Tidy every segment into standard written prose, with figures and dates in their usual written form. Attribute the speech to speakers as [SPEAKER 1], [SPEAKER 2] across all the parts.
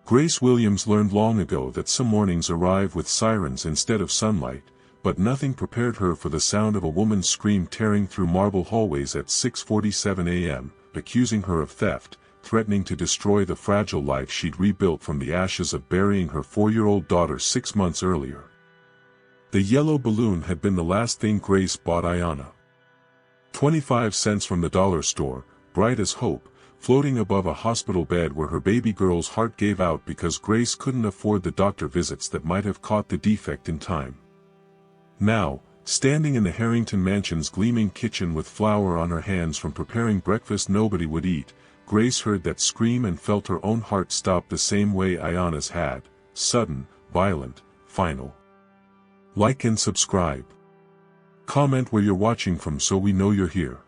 [SPEAKER 1] Grace Williams learned long ago that some mornings arrive with sirens instead of sunlight, but nothing prepared her for the sound of a woman's scream tearing through marble hallways at 6:47 a.m., accusing her of theft, threatening to destroy the fragile life she'd rebuilt from the ashes of burying her 4-year-old daughter 6 months earlier. The yellow balloon had been the last thing Grace bought Ayanna. 25 cents from the dollar store, bright as hope, floating above a hospital bed where her baby girl's heart gave out because Grace couldn't afford the doctor visits that might have caught the defect in time. Now, standing in the Harrington mansion's gleaming kitchen with flour on her hands from preparing breakfast nobody would eat, Grace heard that scream and felt her own heart stop the same way Ayanna's had, sudden, violent, final. Like and subscribe. Comment where you're watching from so we know you're here.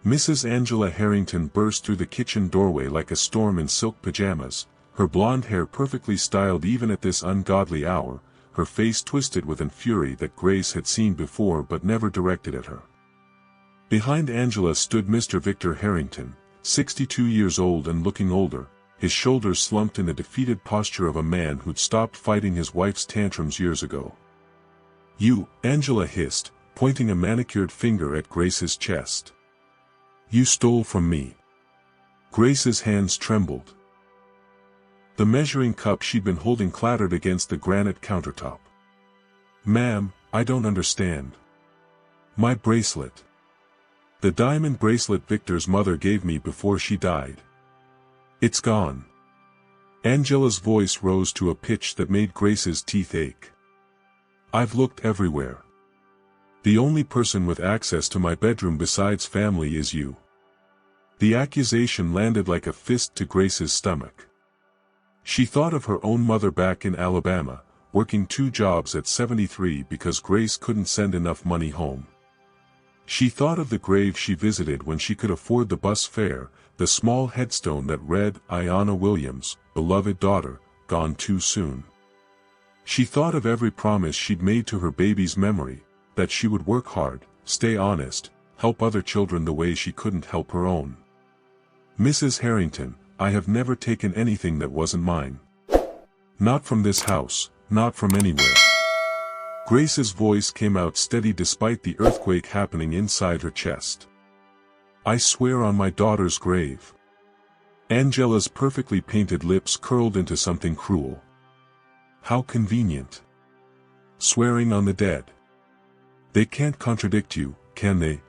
[SPEAKER 1] Mrs. Angela Harrington burst through the kitchen doorway like a storm in silk pajamas, her blonde hair perfectly styled even at this ungodly hour, her face twisted with an fury that Grace had seen before but never directed at her. Behind Angela stood Mr. Victor Harrington, 62 years old and looking older, his shoulders slumped in the defeated posture of a man who'd stopped fighting his wife's tantrums years ago. "You," Angela hissed, pointing a manicured finger at Grace's chest. "You stole from me." Grace's hands trembled. The measuring cup she'd been holding clattered against the granite countertop. "Ma'am, I don't understand." "My bracelet. The diamond bracelet Victor's mother gave me before she died. It's gone." Angela's voice rose to a pitch that made Grace's teeth ache. "I've looked everywhere. The only person with access to my bedroom besides family is you." The accusation landed like a fist to Grace's stomach. She thought of her own mother back in Alabama, working 2 jobs at 73 because Grace couldn't send enough money home. She thought of the grave she visited when she could afford the bus fare, the small headstone that read, "Ayanna Williams, beloved daughter, gone too soon." She thought of every promise she'd made to her baby's memory, that she would work hard, stay honest, help other children the way she couldn't help her own. "Mrs. Harrington, I have never taken anything that wasn't mine. Not from this house, not from anywhere." Grace's voice came out steady despite the earthquake happening inside her chest. "I swear on my daughter's grave." Angela's perfectly painted lips curled into something cruel. How convenient. Swearing on the dead. They can't contradict you, can they?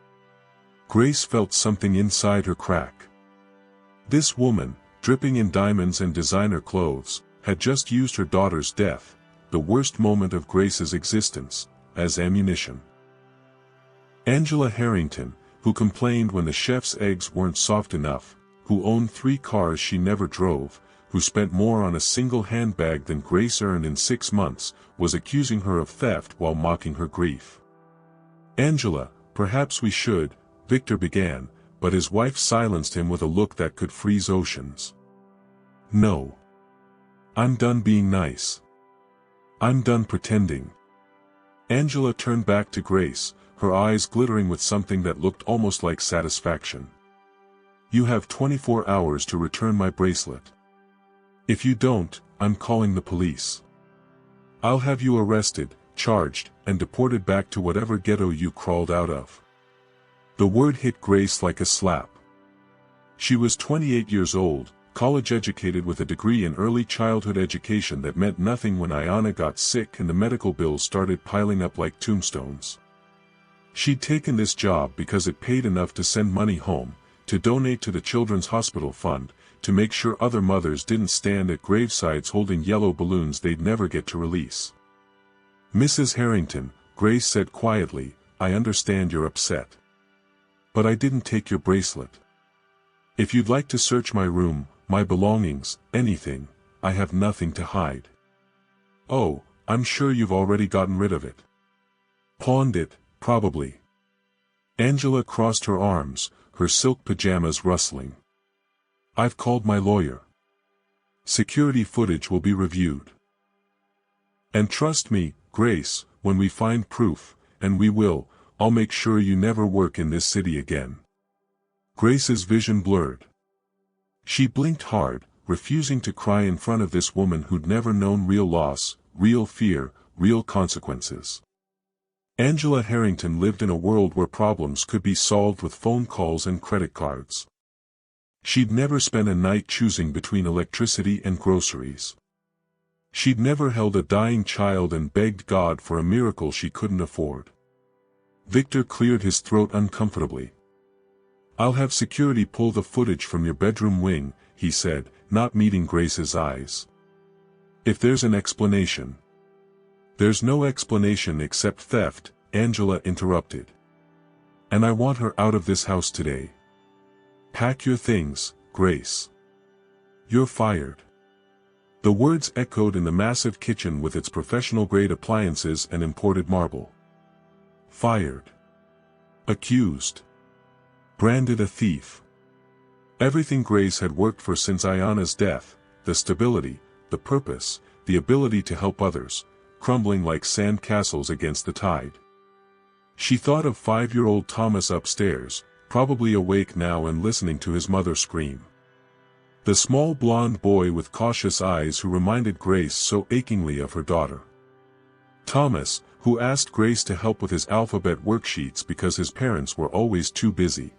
[SPEAKER 1] Grace felt something inside her crack. This woman, dripping in diamonds and designer clothes, had just used her daughter's death, the worst moment of Grace's existence, as ammunition. Angela Harrington, who complained when the chef's eggs weren't soft enough, who owned 3 cars she never drove, who spent more on a single handbag than Grace earned in 6 months, was accusing her of theft while mocking her grief. "Angela, perhaps we should," Victor began, but his wife silenced him with a look that could freeze oceans. "No. I'm done being nice. I'm done pretending." Angela turned back to Grace, her eyes glittering with something that looked almost like satisfaction. "You have 24 hours to return my bracelet. If you don't, I'm calling the police. I'll have you arrested, charged, and deported back to whatever ghetto you crawled out of." The word hit Grace like a slap. She was 28 years old, college-educated with a degree in early childhood education that meant nothing when Ayanna got sick and the medical bills started piling up like tombstones. She'd taken this job because it paid enough to send money home, to donate to the Children's Hospital Fund, to make sure other mothers didn't stand at gravesides holding yellow balloons they'd never get to release. "Mrs. Harrington," Grace said quietly, "I understand you're upset. But I didn't take your bracelet. If you'd like to search my room, my belongings, anything, I have nothing to hide." "Oh, I'm sure you've already gotten rid of it." "Pawned it, probably." Angela crossed her arms, her silk pajamas rustling. "I've called my lawyer. Security footage will be reviewed. And trust me, Grace, when we find proof, and we will, I'll make sure you never work in this city again." Grace's vision blurred. She blinked hard, refusing to cry in front of this woman who'd never known real loss, real fear, real consequences. Angela Harrington lived in a world where problems could be solved with phone calls and credit cards. She'd never spent a night choosing between electricity and groceries. She'd never held a dying child and begged God for a miracle she couldn't afford. Victor cleared his throat uncomfortably. "I'll have security pull the footage from your bedroom wing," he said, not meeting Grace's eyes. "If there's an explanation." "There's no explanation except theft," Angela interrupted. "And I want her out of this house today. Pack your things, Grace. You're fired." The words echoed in the massive kitchen with its professional-grade appliances and imported marble. Fired. Accused. Branded a thief. Everything Grace had worked for since Ayanna's death, the stability, the purpose, the ability to help others, crumbling like sand castles against the tide. She thought of 5-year-old Thomas upstairs, probably awake now and listening to his mother scream. The small blonde boy with cautious eyes who reminded Grace so achingly of her daughter. Thomas, who asked Grace to help with his alphabet worksheets because his parents were always too busy.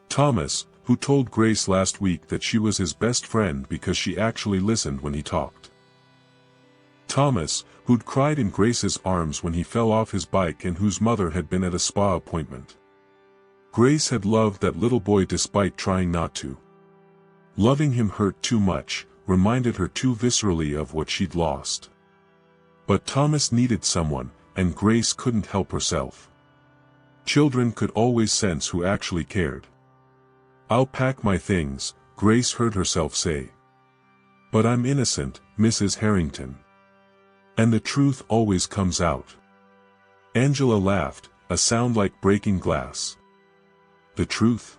[SPEAKER 1] Thomas, who told Grace last week that she was his best friend because she actually listened when he talked. Thomas, who'd cried in Grace's arms when he fell off his bike and whose mother had been at a spa appointment. Grace had loved that little boy despite trying not to. Loving him hurt too much, reminded her too viscerally of what she'd lost. But Thomas needed someone, and Grace couldn't help herself. Children could always sense who actually cared. "I'll pack my things," Grace heard herself say. "But I'm innocent, Mrs. Harrington. And the truth always comes out." Angela laughed, a sound like breaking glass. "The truth?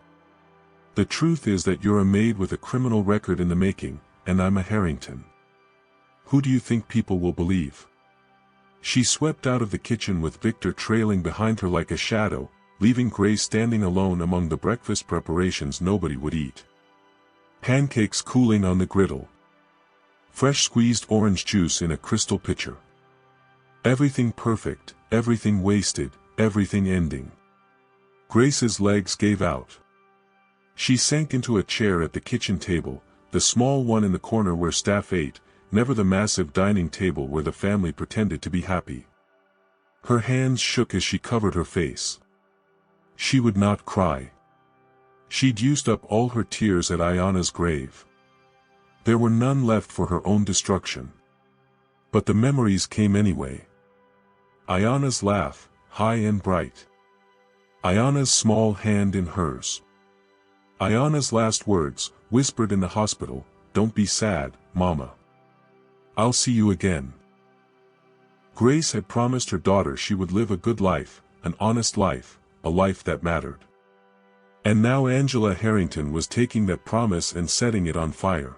[SPEAKER 1] The truth is that you're a maid with a criminal record in the making, and I'm a Harrington. Who do you think people will believe?" She swept out of the kitchen with Victor trailing behind her like a shadow, leaving Grace standing alone among the breakfast preparations nobody would eat. Pancakes cooling on the griddle. Fresh squeezed orange juice in a crystal pitcher. Everything perfect, everything wasted, everything ending. Grace's legs gave out. She sank into a chair at the kitchen table, the small one in the corner where staff ate, never the massive dining table where the family pretended to be happy. Her hands shook as she covered her face. She would not cry. She'd used up all her tears at Ayanna's grave. There were none left for her own destruction. But the memories came anyway. Ayanna's laugh, high and bright. Ayanna's small hand in hers. Ayanna's last words, whispered in the hospital, "Don't be sad, Mama. I'll see you again." Grace had promised her daughter she would live a good life, an honest life, a life that mattered. And now Angela Harrington was taking that promise and setting it on fire.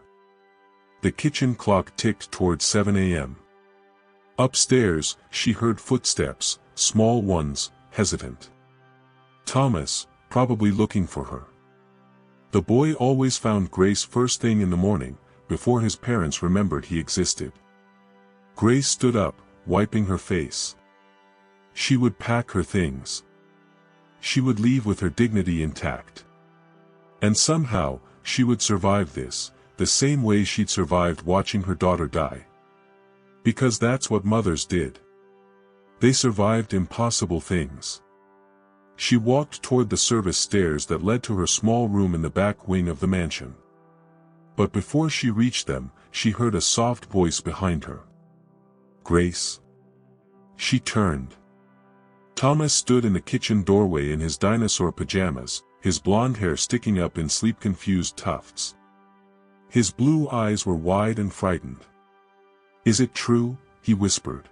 [SPEAKER 1] The kitchen clock ticked towards 7 a.m. Upstairs, she heard footsteps, small ones, hesitant. Thomas, probably looking for her. The boy always found Grace first thing in the morning, before his parents remembered he existed. Grace stood up, wiping her face. She would pack her things. She would leave with her dignity intact. And somehow, she would survive this, the same way she'd survived watching her daughter die. Because that's what mothers did. They survived impossible things. She walked toward the service stairs that led to her small room in the back wing of the mansion. But before she reached them, she heard a soft voice behind her. "Grace?" She turned. Thomas stood in the kitchen doorway in his dinosaur pajamas, his blonde hair sticking up in sleep-confused tufts. His blue eyes were wide and frightened. "Is it true?" he whispered.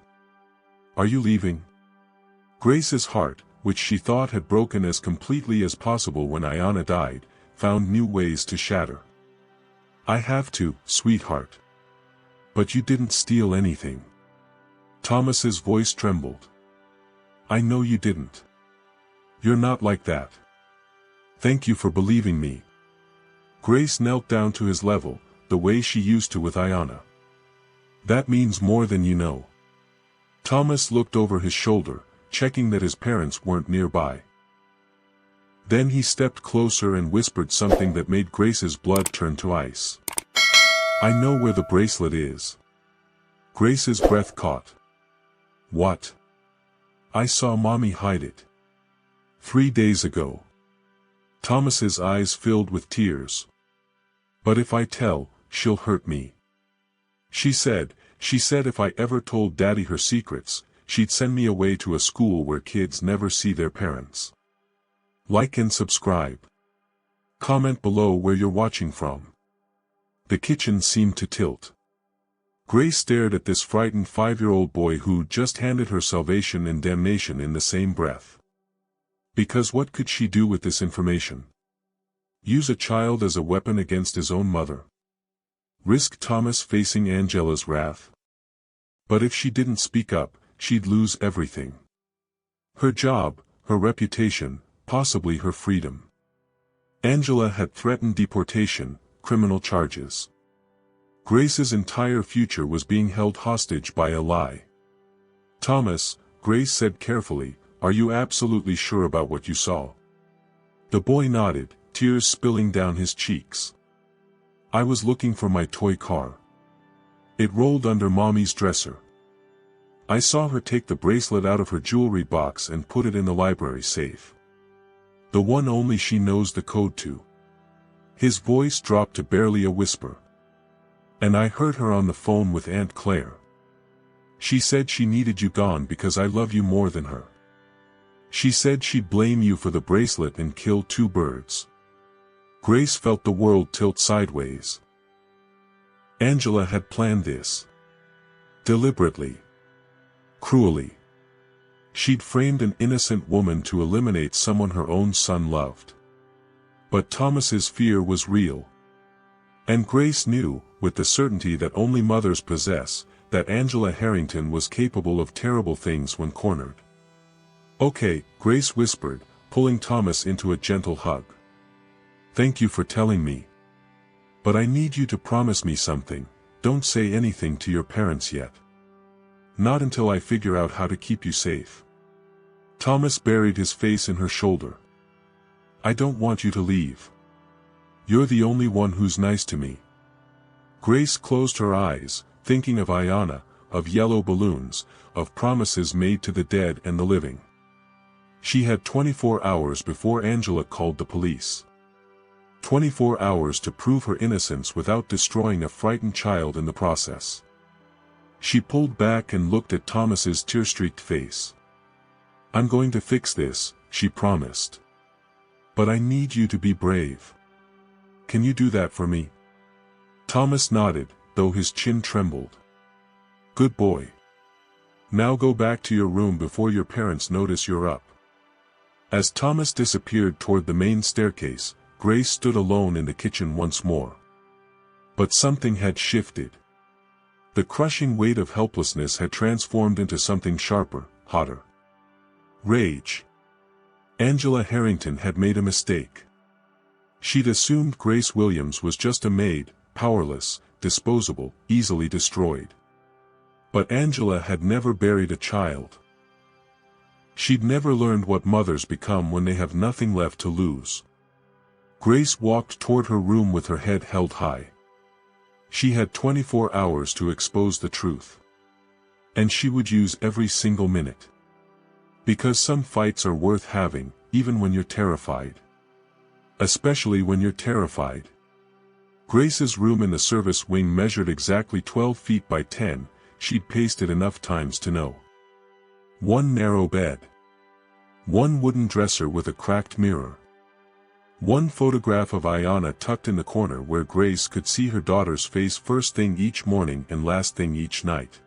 [SPEAKER 1] "Are you leaving?" Grace's heart, which she thought had broken as completely as possible when Ayanna died, found new ways to shatter. "I have to, sweetheart." "But you didn't steal anything." Thomas's voice trembled. "I know you didn't. You're not like that. Thank you for believing me." Grace knelt down to his level, the way she used to with Ayanna. That means more than you know. Thomas looked over his shoulder, checking that his parents weren't nearby. Then he stepped closer and whispered something that made Grace's blood turn to ice. I know where the bracelet is. Grace's breath caught. What? I saw Mommy hide it. 3 days ago. Thomas's eyes filled with tears. But if I tell, she'll hurt me. She said if I ever told Daddy her secrets, she'd send me away to a school where kids never see their parents. Like and subscribe. Comment below where you're watching from. The kitchen seemed to tilt. Grace stared at this frightened 5-year-old boy who just handed her salvation and damnation in the same breath. Because what could she do with this information? Use a child as a weapon against his own mother? Risk Thomas facing Angela's wrath? But if she didn't speak up, she'd lose everything. Her job, her reputation, possibly her freedom. Angela had threatened deportation, criminal charges. Grace's entire future was being held hostage by a lie. Thomas, Grace said carefully, are you absolutely sure about what you saw? The boy nodded, tears spilling down his cheeks. I was looking for my toy car. It rolled under Mommy's dresser. I saw her take the bracelet out of her jewelry box and put it in the library safe. The one only she knows the code to. His voice dropped to barely a whisper. And I heard her on the phone with Aunt Claire. She said she needed you gone because I love you more than her. She said she'd blame you for the bracelet and kill 2 birds. Grace felt the world tilt sideways. Angela had planned this. Deliberately. Cruelly. She'd framed an innocent woman to eliminate someone her own son loved. But Thomas's fear was real. And Grace knew, with the certainty that only mothers possess, that Angela Harrington was capable of terrible things when cornered. Okay, Grace whispered, pulling Thomas into a gentle hug. Thank you for telling me. But I need you to promise me something, don't say anything to your parents yet. Not until I figure out how to keep you safe. Thomas buried his face in her shoulder. I don't want you to leave. You're the only one who's nice to me. Grace closed her eyes, thinking of Ayanna, of yellow balloons, of promises made to the dead and the living. She had 24 hours before Angela called the police. 24 hours to prove her innocence without destroying a frightened child in the process. She pulled back and looked at Thomas's tear-streaked face. I'm going to fix this, she promised. But I need you to be brave. Can you do that for me? Thomas nodded, though his chin trembled. Good boy. Now go back to your room before your parents notice you're up. As Thomas disappeared toward the main staircase, Grace stood alone in the kitchen once more. But something had shifted. The crushing weight of helplessness had transformed into something sharper, hotter. Rage. Angela Harrington had made a mistake. She'd assumed Grace Williams was just a maid, powerless, disposable, easily destroyed. But Angela had never buried a child. She'd never learned what mothers become when they have nothing left to lose. Grace walked toward her room with her head held high. She had 24 hours to expose the truth. And she would use every single minute. Because some fights are worth having, even when you're terrified. Especially when you're terrified. Grace's room in the service wing measured exactly 12 feet by 10, she'd paced it enough times to know. One narrow bed. One wooden dresser with a cracked mirror. One photograph of Ayanna tucked in the corner where Grace could see her daughter's face first thing each morning and last thing each night.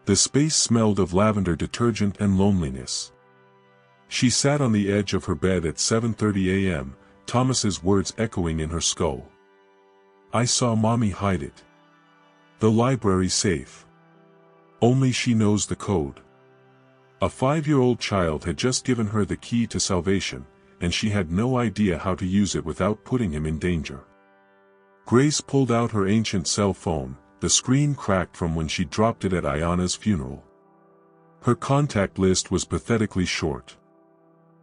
[SPEAKER 1] The space smelled of lavender detergent and loneliness. She sat on the edge of her bed at 7:30 a.m., Thomas's words echoing in her skull. I saw Mommy hide it. The library safe. Only she knows the code. A 5-year-old child had just given her the key to salvation, and she had no idea how to use it without putting him in danger. Grace pulled out her ancient cell phone, the screen cracked from when she dropped it at Ayana's funeral. Her contact list was pathetically short.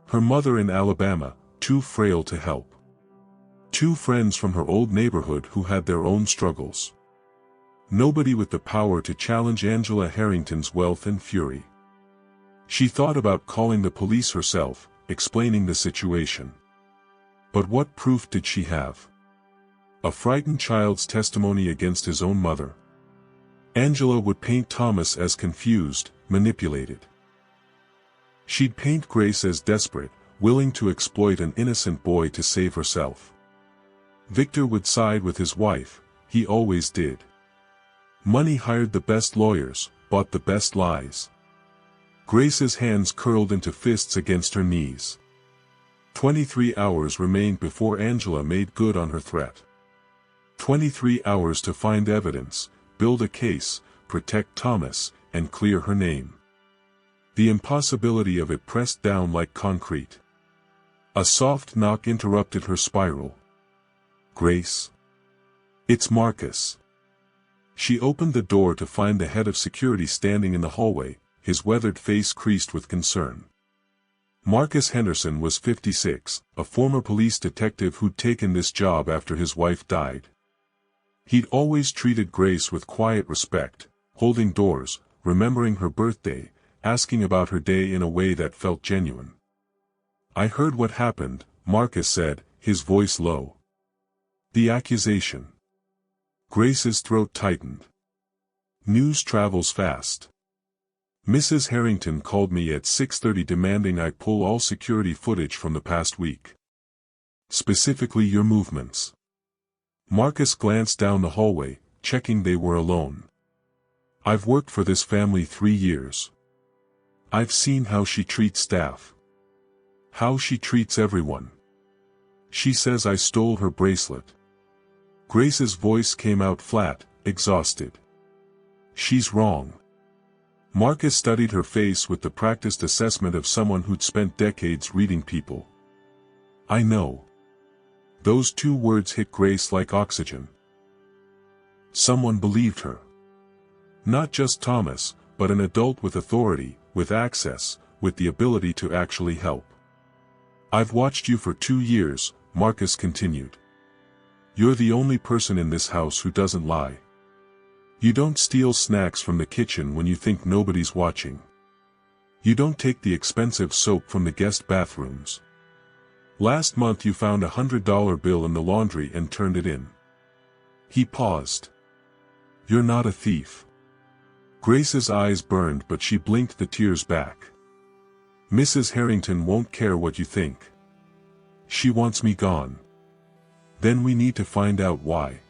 [SPEAKER 1] Her mother in Alabama, too frail to help. 2 friends from her old neighborhood who had their own struggles. Nobody with the power to challenge Angela Harrington's wealth and fury. She thought about calling the police herself, explaining the situation. But what proof did she have? A frightened child's testimony against his own mother. Angela would paint Thomas as confused, manipulated. She'd paint Grace as desperate, willing to exploit an innocent boy to save herself. Victor would side with his wife, he always did. Money hired the best lawyers, bought the best lies. Grace's hands curled into fists against her knees. 23 hours remained before Angela made good on her threat. 23 hours to find evidence, build a case, protect Thomas, and clear her name. The impossibility of it pressed down like concrete. A soft knock interrupted her spiral. Grace? It's Marcus. She opened the door to find the head of security standing in the hallway, his weathered face creased with concern. Marcus Henderson was 56, a former police detective who'd taken this job after his wife died. He'd always treated Grace with quiet respect, holding doors, remembering her birthday, asking about her day in a way that felt genuine. I heard what happened, Marcus said, his voice low. The accusation. Grace's throat tightened. News travels fast. Mrs. Harrington called me at 6:30 demanding I pull all security footage from the past week. Specifically your movements. Marcus glanced down the hallway, checking they were alone. I've worked for this family 3 years. I've seen how she treats staff. How she treats everyone. She says I stole her bracelet. Grace's voice came out flat, exhausted. She's wrong. Marcus studied her face with the practiced assessment of someone who'd spent decades reading people. I know. Those 2 words hit Grace like oxygen. Someone believed her. Not just Thomas, but an adult with authority, with access, with the ability to actually help. I've watched you for 2 years, Marcus continued. You're the only person in this house who doesn't lie. You don't steal snacks from the kitchen when you think nobody's watching. You don't take the expensive soap from the guest bathrooms. Last month you found a $100 bill in the laundry and turned it in. He paused. You're not a thief. Grace's eyes burned but she blinked the tears back. Mrs. Harrington won't care what you think. She wants me gone. Then we need to find out why.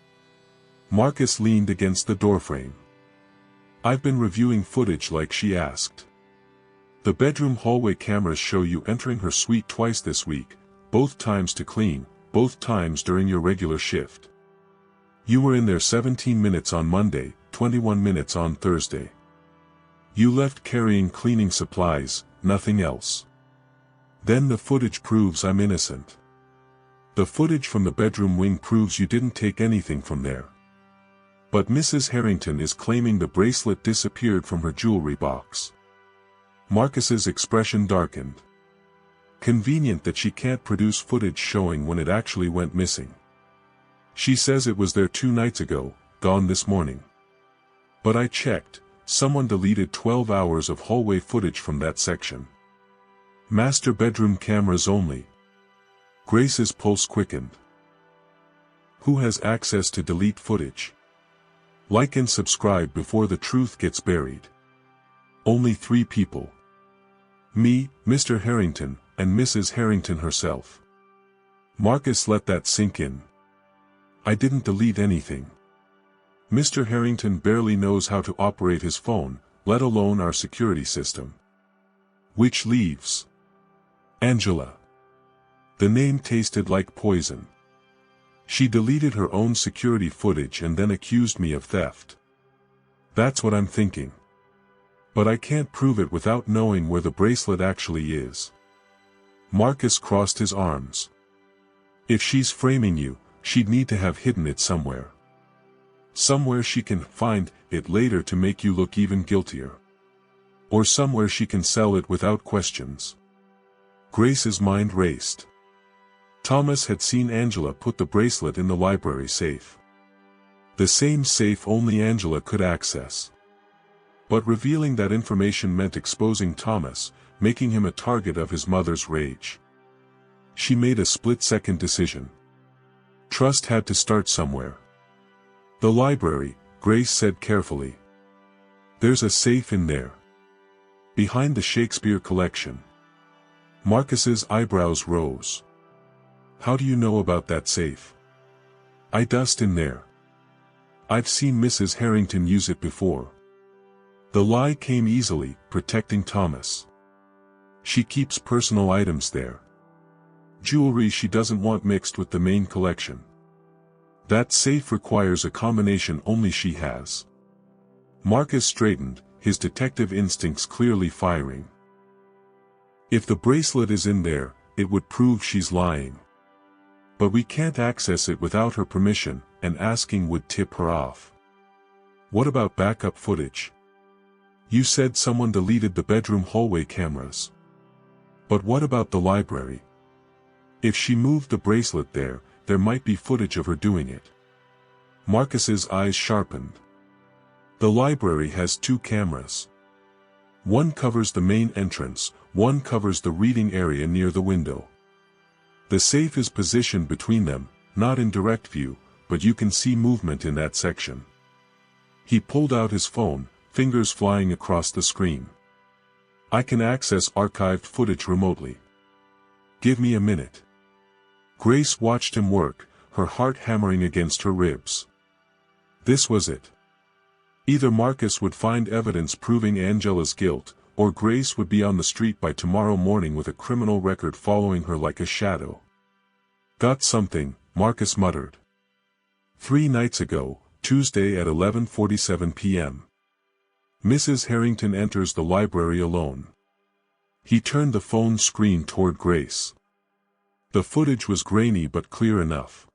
[SPEAKER 1] Marcus leaned against the doorframe. I've been reviewing footage like she asked. The bedroom hallway cameras show you entering her suite twice this week, both times to clean, both times during your regular shift. You were in there 17 minutes on Monday, 21 minutes on Thursday. You left carrying cleaning supplies, nothing else. Then the footage proves I'm innocent. The footage from the bedroom wing proves you didn't take anything from there. But Mrs. Harrington is claiming the bracelet disappeared from her jewelry box. Marcus's expression darkened. Convenient that she can't produce footage showing when it actually went missing. She says it was there 2 nights ago, gone this morning. But I checked, someone deleted 12 hours of hallway footage from that section. Master bedroom cameras only. Grace's pulse quickened. Who has access to delete footage? Like and subscribe before the truth gets buried. Only 3 people. Me, Mr. Harrington, and Mrs. Harrington herself. Marcus let that sink in. I didn't delete anything. Mr. Harrington barely knows how to operate his phone, let alone our security system. Which leaves Angela. The name tasted like poison. She deleted her own security footage and then accused me of theft. That's what I'm thinking. But I can't prove it without knowing where the bracelet actually is. Marcus crossed his arms. If she's framing you, She'd need to have hidden it somewhere. Somewhere she can find it later to make you look even guiltier. Or somewhere she can sell it without questions. Grace's mind raced. Thomas had seen Angela put the bracelet in the library safe. The same safe only Angela could access. But revealing that information meant exposing Thomas, making him a target of his mother's rage. She made a split-second decision. Trust had to start somewhere. The library, Grace said carefully. There's a safe in there. Behind the Shakespeare collection. Marcus's eyebrows rose. How do you know about that safe? I dust in there. I've seen Mrs. Harrington use it before. The lie came easily, protecting Thomas. She keeps personal items there. Jewelry she doesn't want mixed with the main collection. That safe requires a combination only she has. Marcus straightened, his detective instincts clearly firing. If the bracelet is in there, it would prove she's lying. But we can't access it without her permission, and asking would tip her off. What about backup footage? You said someone deleted the bedroom hallway cameras. But what about the library? If she moved the bracelet there might be footage of her doing it. Marcus's eyes sharpened. The library has 2 cameras. One covers the main entrance, one covers the reading area near the window. The safe is positioned between them, not in direct view, but you can see movement in that section. He pulled out his phone, fingers flying across the screen. I can access archived footage remotely. Give me a minute. Grace watched him work, her heart hammering against her ribs. This was it. Either Marcus would find evidence proving Angela's guilt, or Grace would be on the street by tomorrow morning with a criminal record following her like a shadow. Got something, Marcus muttered. 3 nights ago, Tuesday at 11:47 p.m. Mrs. Harrington enters the library alone. He turned the phone screen toward Grace. The footage was grainy but clear enough.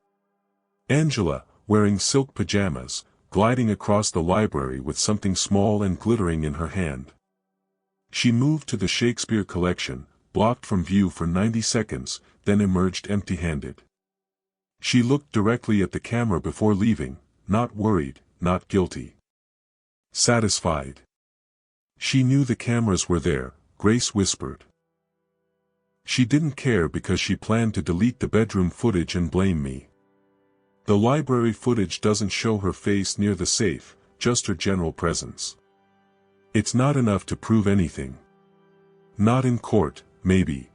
[SPEAKER 1] Angela, wearing silk pajamas, gliding across the library with something small and glittering in her hand. She moved to the Shakespeare collection, blocked from view for 90 seconds, then emerged empty-handed. She looked directly at the camera before leaving, not worried, not guilty. Satisfied. She knew the cameras were there, Grace whispered. She didn't care because she planned to delete the bedroom footage and blame me. The library footage doesn't show her face near the safe, just her general presence. It's not enough to prove anything. Not in court, maybe.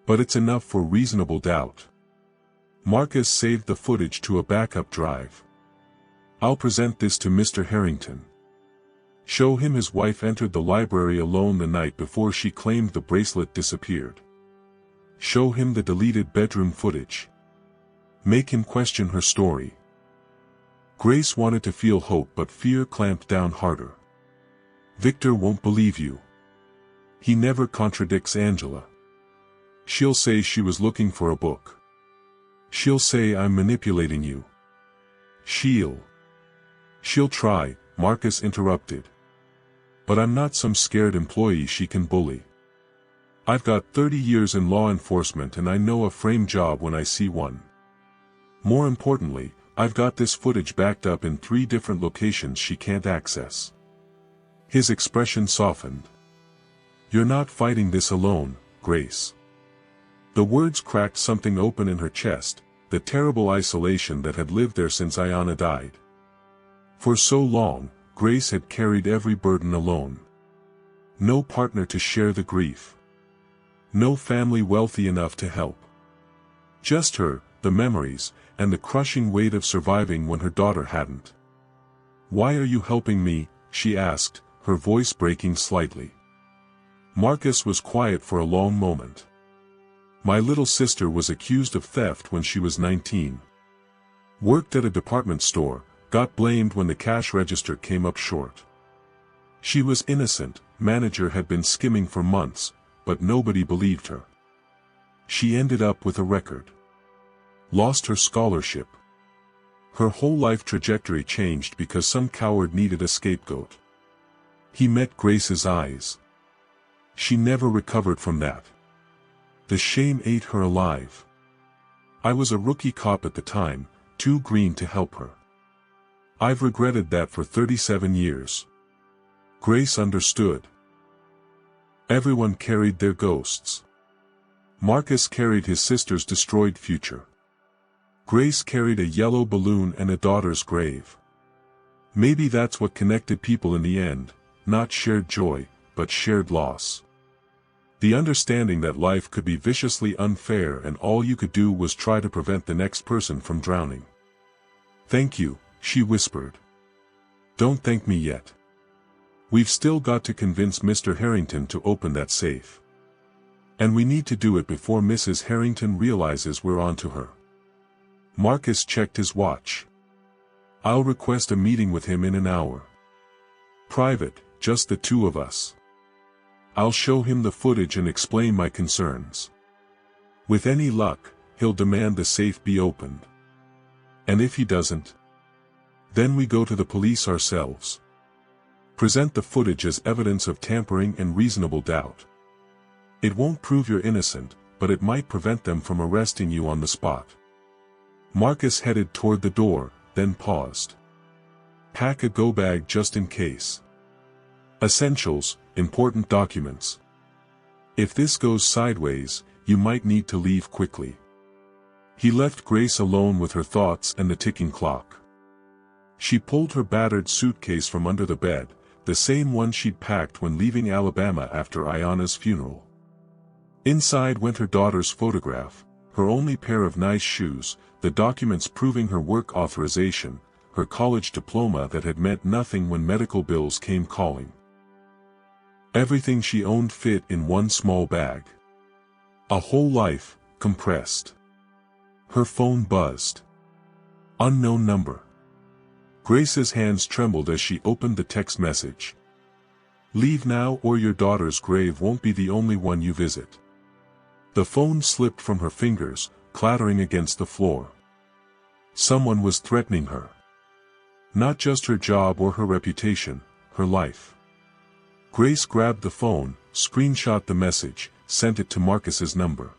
[SPEAKER 1] But it's enough for reasonable doubt. Marcus saved the footage to a backup drive. I'll present this to Mr. Harrington. Show him his wife entered the library alone the night before she claimed the bracelet disappeared. Show him the deleted bedroom footage. Make him question her story. Grace wanted to feel hope, but fear clamped down harder. Victor won't believe you. He never contradicts Angela. She'll say she was looking for a book. She'll say I'm manipulating you. She'll try, Marcus interrupted. But I'm not some scared employee she can bully. I've got 30 years in law enforcement and I know a frame job when I see one. More importantly, I've got this footage backed up in 3 different locations she can't access. His expression softened. You're not fighting this alone, Grace. The words cracked something open in her chest, the terrible isolation that had lived there since Ayanna died. For so long, Grace had carried every burden alone. No partner to share the grief. No family wealthy enough to help. Just her, the memories, and the crushing weight of surviving when her daughter hadn't. Why are you helping me? She asked, her voice breaking slightly. Marcus was quiet for a long moment. My little sister was accused of theft when she was 19. Worked at a department store, got blamed when the cash register came up short. She was innocent, manager had been skimming for months, but nobody believed her. She ended up with a record. Lost her scholarship. Her whole life trajectory changed because some coward needed a scapegoat. He met Grace's eyes. She never recovered from that. The shame ate her alive. I was a rookie cop at the time, too green to help her. I've regretted that for 37 years. Grace understood. Everyone carried their ghosts. Marcus carried his sister's destroyed future. Grace carried a yellow balloon and a daughter's grave. Maybe that's what connected people in the end, not shared joy, but shared loss. The understanding that life could be viciously unfair and all you could do was try to prevent the next person from drowning. "Thank you," she whispered. "Don't thank me yet. We've still got to convince Mr. Harrington to open that safe. And we need to do it before Mrs. Harrington realizes we're onto her." Marcus checked his watch. "I'll request a meeting with him in an hour. Private, just the two of us. I'll show him the footage and explain my concerns. With any luck, he'll demand the safe be opened. And if he doesn't, then we go to the police ourselves. Present the footage as evidence of tampering and reasonable doubt. It won't prove you're innocent, but it might prevent them from arresting you on the spot." Marcus headed toward the door, then paused. "Pack a go-bag just in case. Essentials, important documents. If this goes sideways, you might need to leave quickly." He left Grace alone with her thoughts and the ticking clock. She pulled her battered suitcase from under the bed, the same one she'd packed when leaving Alabama after Ayanna's funeral. Inside went her daughter's photograph, her only pair of nice shoes, the documents proving her work authorization, her college diploma that had meant nothing when medical bills came calling. Everything she owned fit in one small bag. A whole life, compressed. Her phone buzzed. Unknown number. Grace's hands trembled as she opened the text message. "Leave now or your daughter's grave won't be the only one you visit." The phone slipped from her fingers, clattering against the floor. Someone was threatening her. Not just her job or her reputation, her life. Grace grabbed the phone, screenshot the message, sent it to Marcus's number.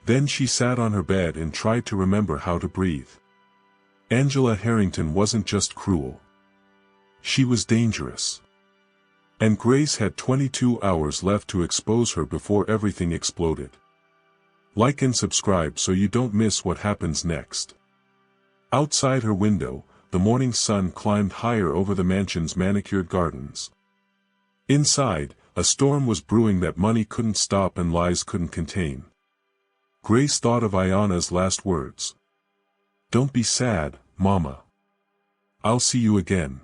[SPEAKER 1] Then she sat on her bed and tried to remember how to breathe. Angela Harrington wasn't just cruel. She was dangerous. And Grace had 22 hours left to expose her before everything exploded. Like and subscribe so you don't miss what happens next. Outside her window, the morning sun climbed higher over the mansion's manicured gardens. Inside, a storm was brewing that money couldn't stop and lies couldn't contain. Grace thought of Ayanna's last words. "Don't be sad, Mama. I'll see you again."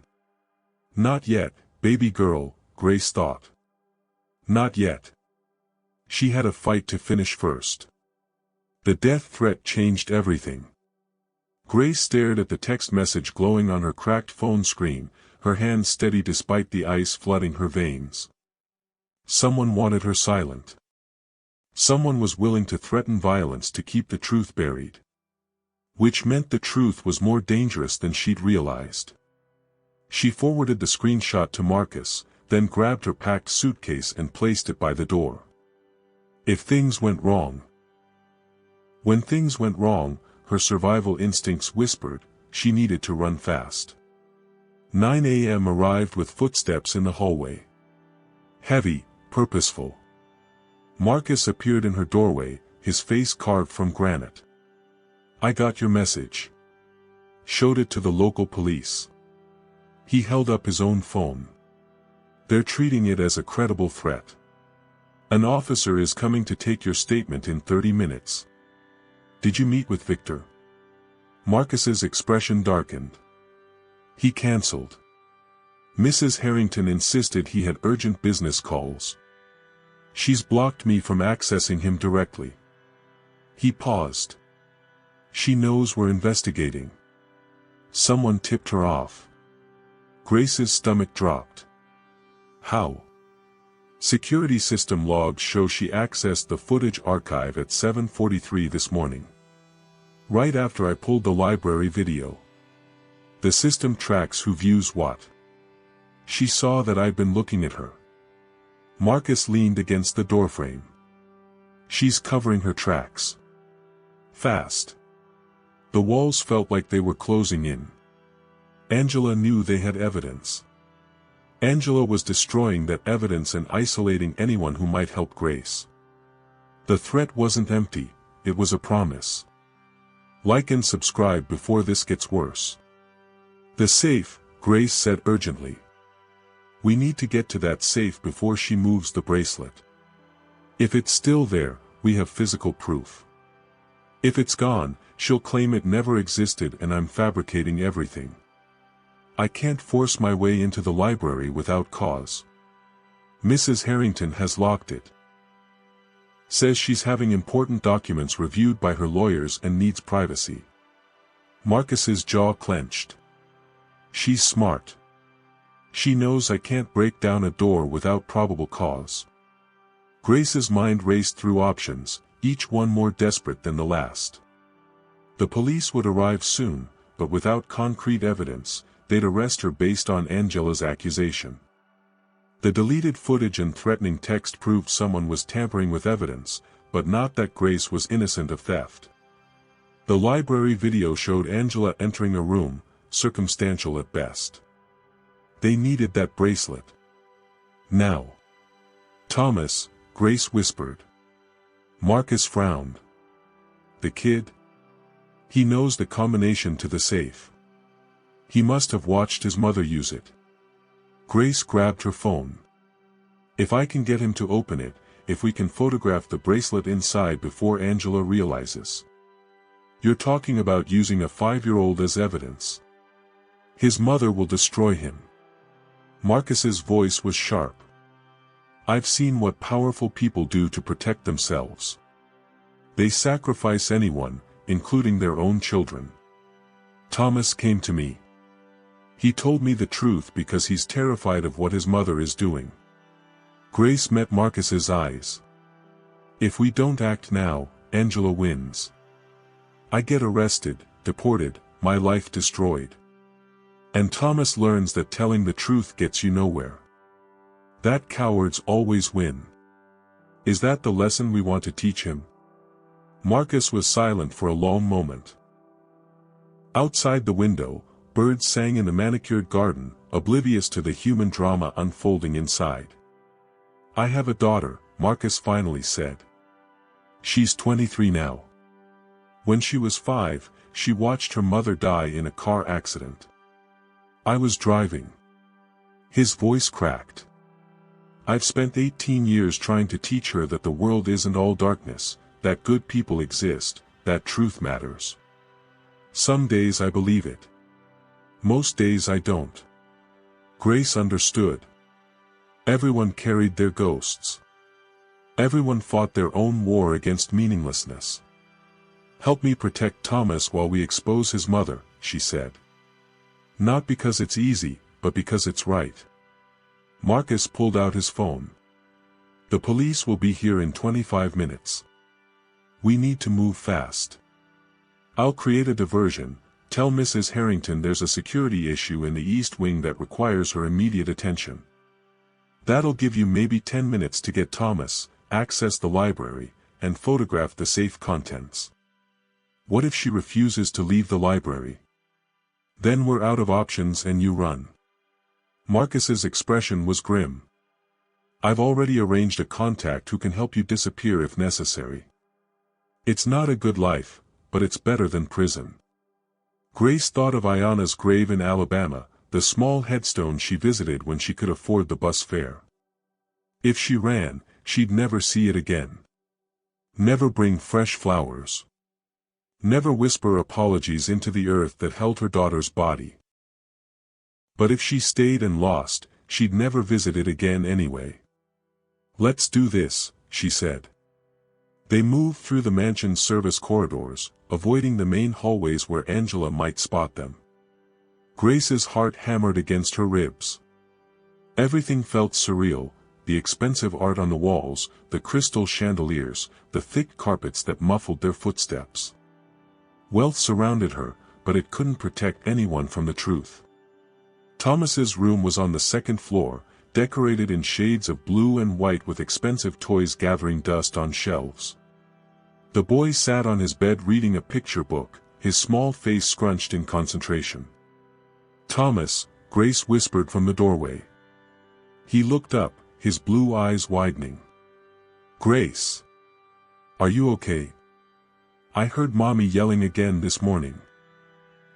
[SPEAKER 1] Not yet, baby girl, Grace thought. Not yet. She had a fight to finish first. The death threat changed everything. Grace stared at the text message glowing on her cracked phone screen, her hand steady despite the ice flooding her veins. Someone wanted her silent. Someone was willing to threaten violence to keep the truth buried. Which meant the truth was more dangerous than she'd realized. She forwarded the screenshot to Marcus, then grabbed her packed suitcase and placed it by the door. If things went wrong. When things went wrong, her survival instincts whispered, she needed to run fast. 9 a.m. arrived with footsteps in the hallway. Heavy, purposeful. Marcus appeared in her doorway, his face carved from granite. "I got your message." Showed it to the local police. He held up his own phone. "They're treating it as a credible threat. An officer is coming to take your statement in 30 minutes. Did you meet with Victor?" Marcus's expression darkened. He cancelled. Mrs. Harrington insisted he had urgent business calls. "She's blocked me from accessing him directly." He paused. "She knows we're investigating. Someone tipped her off." Grace's stomach dropped. "How?" Security system logs show she accessed the footage archive at 7:43 this morning. Right after I pulled the library video. The system tracks who views what. She saw that I'd been looking at her. Marcus leaned against the doorframe. She's covering her tracks. Fast. The walls felt like they were closing in. Angela knew they had evidence. Angela was destroying that evidence and isolating anyone who might help Grace. The threat wasn't empty, it was a promise. Like and subscribe before this gets worse. The safe, Grace said urgently. We need to get to that safe before she moves the bracelet. If it's still there, we have physical proof. If it's gone, she'll claim it never existed and I'm fabricating everything. I can't force my way into the library without cause. Mrs. Harrington has locked it. Says she's having important documents reviewed by her lawyers and needs privacy. Marcus's jaw clenched. She's smart. She knows I can't break down a door without probable cause. Grace's mind raced through options, each one more desperate than the last. The police would arrive soon, but without concrete evidence, they'd arrest her based on Angela's accusation. The deleted footage and threatening text proved someone was tampering with evidence, but not that Grace was innocent of theft. The library video showed Angela entering a room, circumstantial at best. They needed that bracelet. Now. Thomas, Grace whispered. Marcus frowned. The kid? He knows the combination to the safe. He must have watched his mother use it. Grace grabbed her phone. If I can get him to open it, if we can photograph the bracelet inside before Angela realizes. You're talking about using a 5-year-old as evidence. His mother will destroy him. Marcus's voice was sharp. I've seen what powerful people do to protect themselves. They sacrifice anyone, including their own children. Thomas came to me. He told me the truth because he's terrified of what his mother is doing. Grace met Marcus's eyes. If we don't act now, Angela wins. I get arrested, deported, my life destroyed. And Thomas learns that telling the truth gets you nowhere. That cowards always win. Is that the lesson we want to teach him? Marcus was silent for a long moment. Outside the window, birds sang in the manicured garden, oblivious to the human drama unfolding inside. I have a daughter, Marcus finally said. She's 23 now. When she was 5, she watched her mother die in a car accident. I was driving. His voice cracked. I've spent 18 years trying to teach her that the world isn't all darkness, that good people exist, that truth matters. Some days I believe it. Most days I don't. Grace understood. Everyone carried their ghosts. Everyone fought their own war against meaninglessness. Help me protect Thomas while we expose his mother, she said. Not because it's easy, but because it's right. Marcus pulled out his phone. The police will be here in 25 minutes. We need to move fast. I'll create a diversion. Tell Mrs. Harrington there's a security issue in the East Wing that requires her immediate attention. That'll give you maybe 10 minutes to get Thomas, access the library, and photograph the safe contents. What if she refuses to leave the library? Then we're out of options and you run. Marcus's expression was grim. I've already arranged a contact who can help you disappear if necessary. It's not a good life, but it's better than prison. Grace thought of Ayanna's grave in Alabama, the small headstone she visited when she could afford the bus fare. If she ran, she'd never see it again. Never bring fresh flowers. Never whisper apologies into the earth that held her daughter's body. But if she stayed and lost, she'd never visit it again anyway. Let's do this, she said. They moved through the mansion's service corridors, avoiding the main hallways where Angela might spot them. Grace's heart hammered against her ribs. Everything felt surreal, the expensive art on the walls, the crystal chandeliers, the thick carpets that muffled their footsteps. Wealth surrounded her, but it couldn't protect anyone from the truth. Thomas's room was on the second floor, decorated in shades of blue and white with expensive toys gathering dust on shelves. The boy sat on his bed reading a picture book, his small face scrunched in concentration. "Thomas," Grace whispered from the doorway. He looked up, his blue eyes widening. "Grace. Are you okay? I heard Mommy yelling again this morning."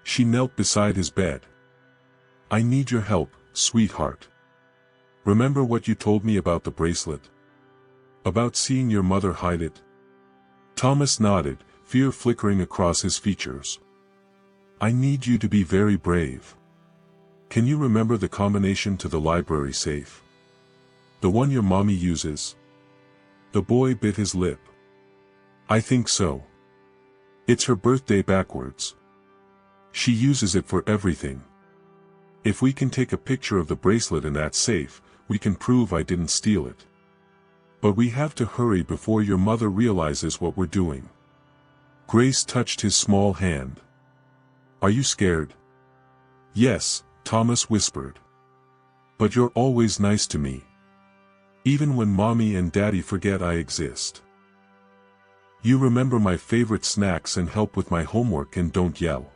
[SPEAKER 1] She knelt beside his bed. "I need your help, sweetheart. Remember what you told me about the bracelet? About seeing your mother hide it?" Thomas nodded, fear flickering across his features. "I need you to be very brave. Can you remember the combination to the library safe? The one your mommy uses?" The boy bit his lip. "I think so. It's her birthday backwards. She uses it for everything. If we can take a picture of the bracelet in that safe, we can prove I didn't steal it. But we have to hurry before your mother realizes what we're doing." Grace touched his small hand. "Are you scared?" "Yes," Thomas whispered. "But you're always nice to me. Even when Mommy and Daddy forget I exist. You remember my favorite snacks and help with my homework and don't yell."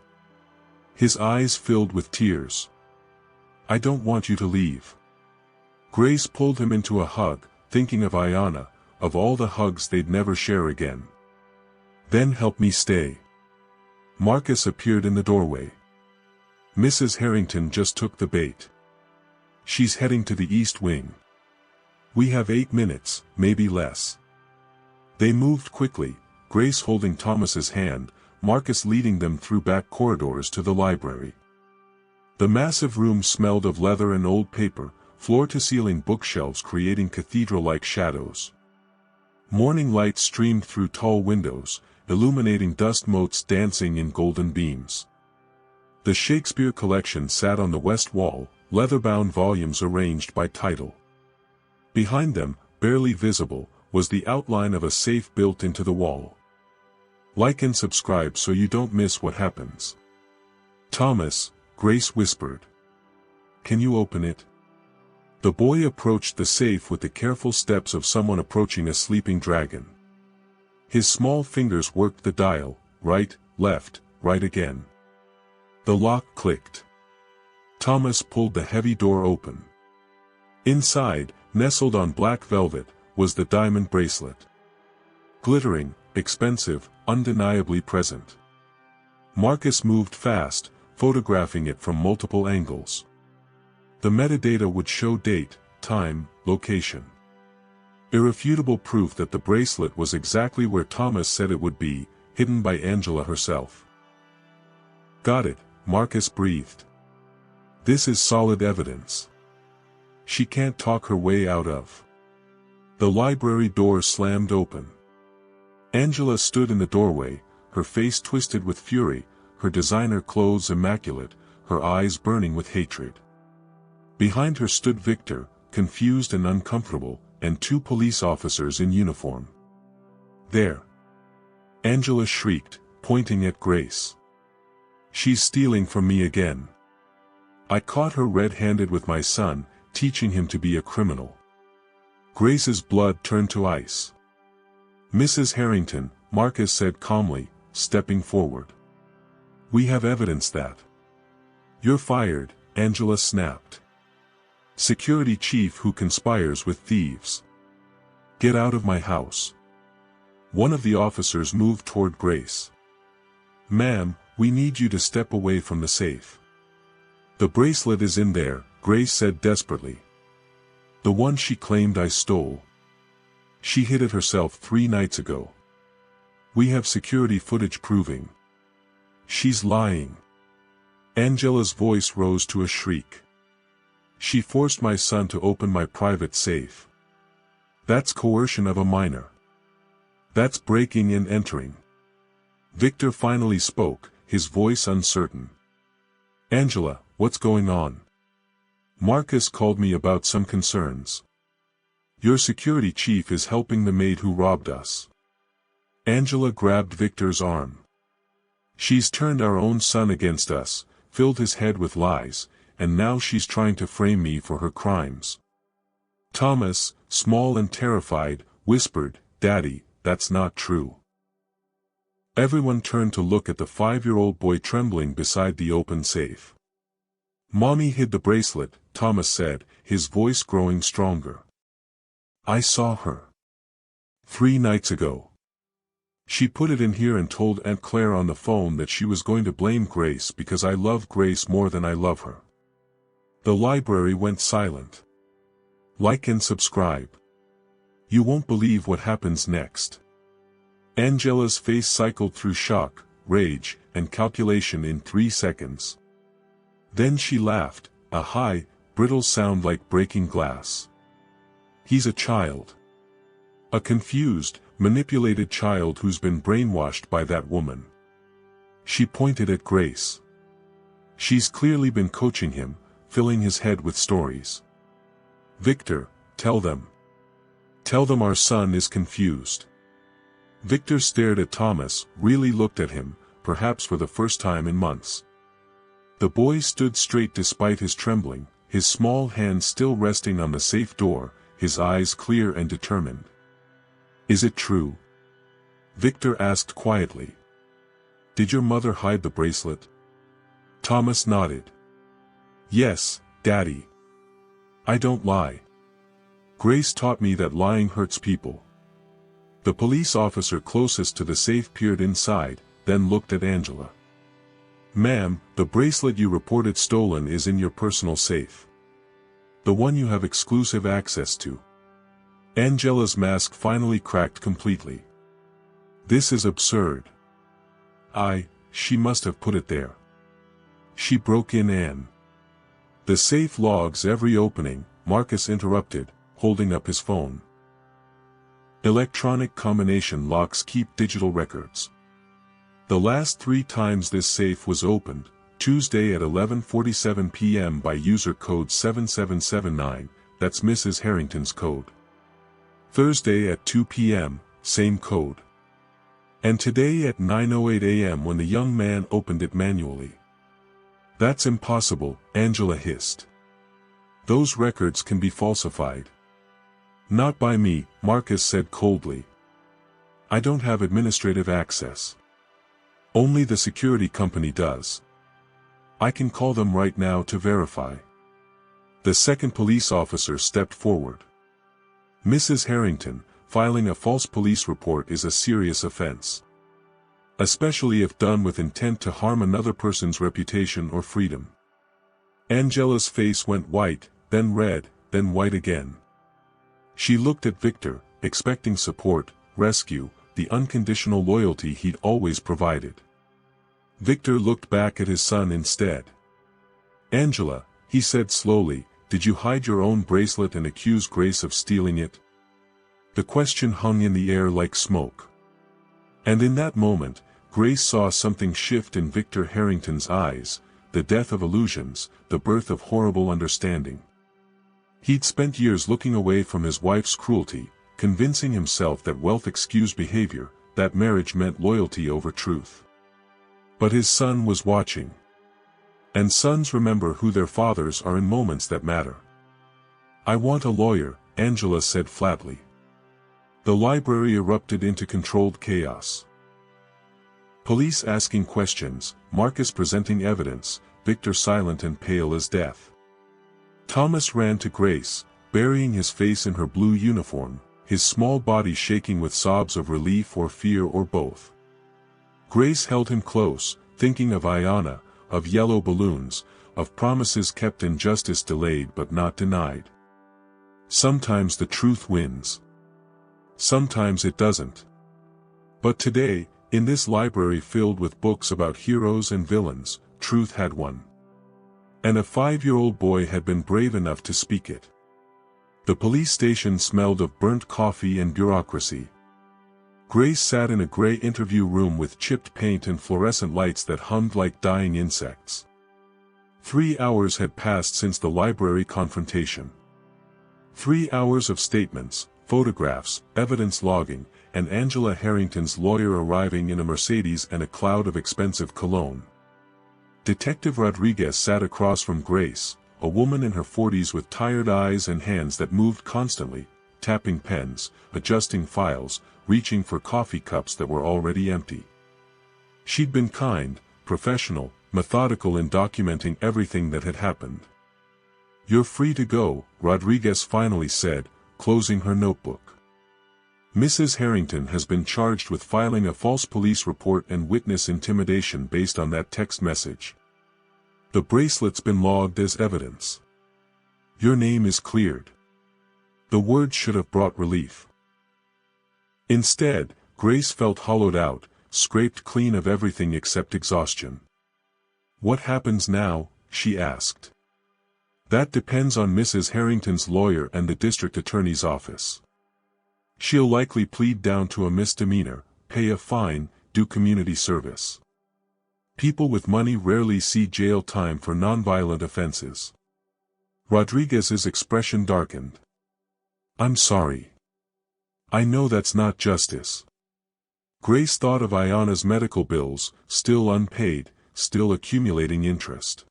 [SPEAKER 1] His eyes filled with tears. "I don't want you to leave." Grace pulled him into a hug, thinking of Ayanna, of all the hugs they'd never share again. "Then help me stay." Marcus appeared in the doorway. "Mrs. Harrington just took the bait. She's heading to the East Wing. We have 8 minutes, maybe less." They moved quickly, Grace holding Thomas's hand, Marcus leading them through back corridors to the library. The massive room smelled of leather and old paper, floor-to-ceiling bookshelves creating cathedral-like shadows. Morning light streamed through tall windows, illuminating dust motes dancing in golden beams. The Shakespeare collection sat on the west wall, leather-bound volumes arranged by title. Behind them, barely visible, was the outline of a safe built into the wall. "Like and subscribe so you don't miss what happens." "Thomas," Grace whispered. "Can you open it?" The boy approached the safe with the careful steps of someone approaching a sleeping dragon. His small fingers worked the dial, right, left, right again. The lock clicked. Thomas pulled the heavy door open. Inside, nestled on black velvet, was the diamond bracelet. Glittering, expensive, undeniably present. Marcus moved fast, photographing it from multiple angles. The metadata would show date, time, location. Irrefutable proof that the bracelet was exactly where Thomas said it would be, hidden by Angela herself. "Got it," Marcus breathed. "This is solid evidence. She can't talk her way out of." The library door slammed open. Angela stood in the doorway, her face twisted with fury, her designer clothes immaculate, her eyes burning with hatred. Behind her stood Victor, confused and uncomfortable, and 2 police officers in uniform. "There!" Angela shrieked, pointing at Grace. "She's stealing from me again. I caught her red-handed with my son, teaching him to be a criminal." Grace's blood turned to ice. "Mrs. Harrington," Marcus said calmly, stepping forward. "We have evidence that." "You're fired," Angela snapped. "Security chief who conspires with thieves. Get out of my house." One of the officers moved toward Grace. "Ma'am, we need you to step away from the safe." "The bracelet is in there," Grace said desperately. "The one she claimed I stole. She hid it herself 3 nights ago. We have security footage proving." "She's lying." Angela's voice rose to a shriek. "She forced my son to open my private safe. That's coercion of a minor. That's breaking and entering." Victor finally spoke, his voice uncertain. "Angela, what's going on?" "Marcus called me about some concerns. Your security chief is helping the maid who robbed us." Angela grabbed Victor's arm. She's turned our own son against us, filled his head with lies, and now she's trying to frame me for her crimes. Thomas, small and terrified, whispered, "Daddy, that's not true." Everyone turned to look at the 5-year-old boy trembling beside the open safe. "Mommy hid the bracelet," Thomas said, his voice growing stronger. "I saw her 3 nights ago. She put it in here and told Aunt Claire on the phone that she was going to blame Grace because I love Grace more than I love her." The library went silent. Like and subscribe. You won't believe what happens next. Angela's face cycled through shock, rage, and calculation in 3 seconds. Then she laughed, a high, brittle sound like breaking glass. "He's a child. A confused, manipulated child who's been brainwashed by that woman." She pointed at Grace. "She's clearly been coaching him, filling his head with stories. Victor, tell them. Tell them our son is confused." Victor stared at Thomas, really looked at him, perhaps for the first time in months. The boy stood straight despite his trembling, his small hand still resting on the safe door, his eyes clear and determined. "Is it true?" Victor asked quietly. "Did your mother hide the bracelet?" Thomas nodded. "Yes, Daddy. I don't lie. Grace taught me that lying hurts people." The police officer closest to the safe peered inside, then looked at Angela. "Ma'am, the bracelet you reported stolen is in your personal safe. The one you have exclusive access to." Angela's mask finally cracked completely. "This is absurd. She must have put it there. She broke in and—" "The safe logs every opening," Marcus interrupted, holding up his phone. "Electronic combination locks keep digital records. The last 3 times this safe was opened, Tuesday at 11:47 p.m. by user code 7779, that's Mrs. Harrington's code. Thursday at 2 p.m., same code. And today at 9:08 a.m. when the young man opened it manually." "That's impossible," Angela hissed. "Those records can be falsified." "Not by me," Marcus said coldly. "I don't have administrative access. Only the security company does. I can call them right now to verify." The second police officer stepped forward. "Mrs. Harrington, filing a false police report is a serious offense. Especially if done with intent to harm another person's reputation or freedom." Angela's face went white, then red, then white again. She looked at Victor, expecting support, rescue, the unconditional loyalty he'd always provided. Victor looked back at his son instead. "Angela," he said slowly, "did you hide your own bracelet and accuse Grace of stealing it?" The question hung in the air like smoke. And in that moment, Grace saw something shift in Victor Harrington's eyes, the death of illusions, the birth of horrible understanding. He'd spent years looking away from his wife's cruelty, convincing himself that wealth excused behavior, that marriage meant loyalty over truth. But his son was watching. And sons remember who their fathers are in moments that matter. "I want a lawyer," Angela said flatly. The library erupted into controlled chaos. Police asking questions, Marcus presenting evidence, Victor silent and pale as death. Thomas ran to Grace, burying his face in her blue uniform, his small body shaking with sobs of relief or fear or both. Grace held him close, thinking of Ayanna, of yellow balloons, of promises kept and justice delayed but not denied. Sometimes the truth wins. Sometimes it doesn't. But today, in this library filled with books about heroes and villains, truth had won. And a 5-year-old boy had been brave enough to speak it. The police station smelled of burnt coffee and bureaucracy. Grace sat in a gray interview room with chipped paint and fluorescent lights that hummed like dying insects. 3 hours had passed since the library confrontation. 3 hours of statements, photographs, evidence logging, and Angela Harrington's lawyer arriving in a Mercedes and a cloud of expensive cologne. Detective Rodriguez sat across from Grace, a woman in her 40s with tired eyes and hands that moved constantly, tapping pens, adjusting files, reaching for coffee cups that were already empty. She'd been kind, professional, methodical in documenting everything that had happened. "You're free to go," Rodriguez finally said, closing her notebook. "Mrs. Harrington has been charged with filing a false police report and witness intimidation based on that text message. The bracelet's been logged as evidence. Your name is cleared." The words should have brought relief. Instead, Grace felt hollowed out, scraped clean of everything except exhaustion. "What happens now?" she asked. "That depends on Mrs. Harrington's lawyer and the district attorney's office. She'll likely plead down to a misdemeanor, pay a fine, do community service. People with money rarely see jail time for nonviolent offenses." Rodriguez's expression darkened. "I'm sorry. I know that's not justice." Grace thought of Ayana's medical bills, still unpaid, still accumulating interest.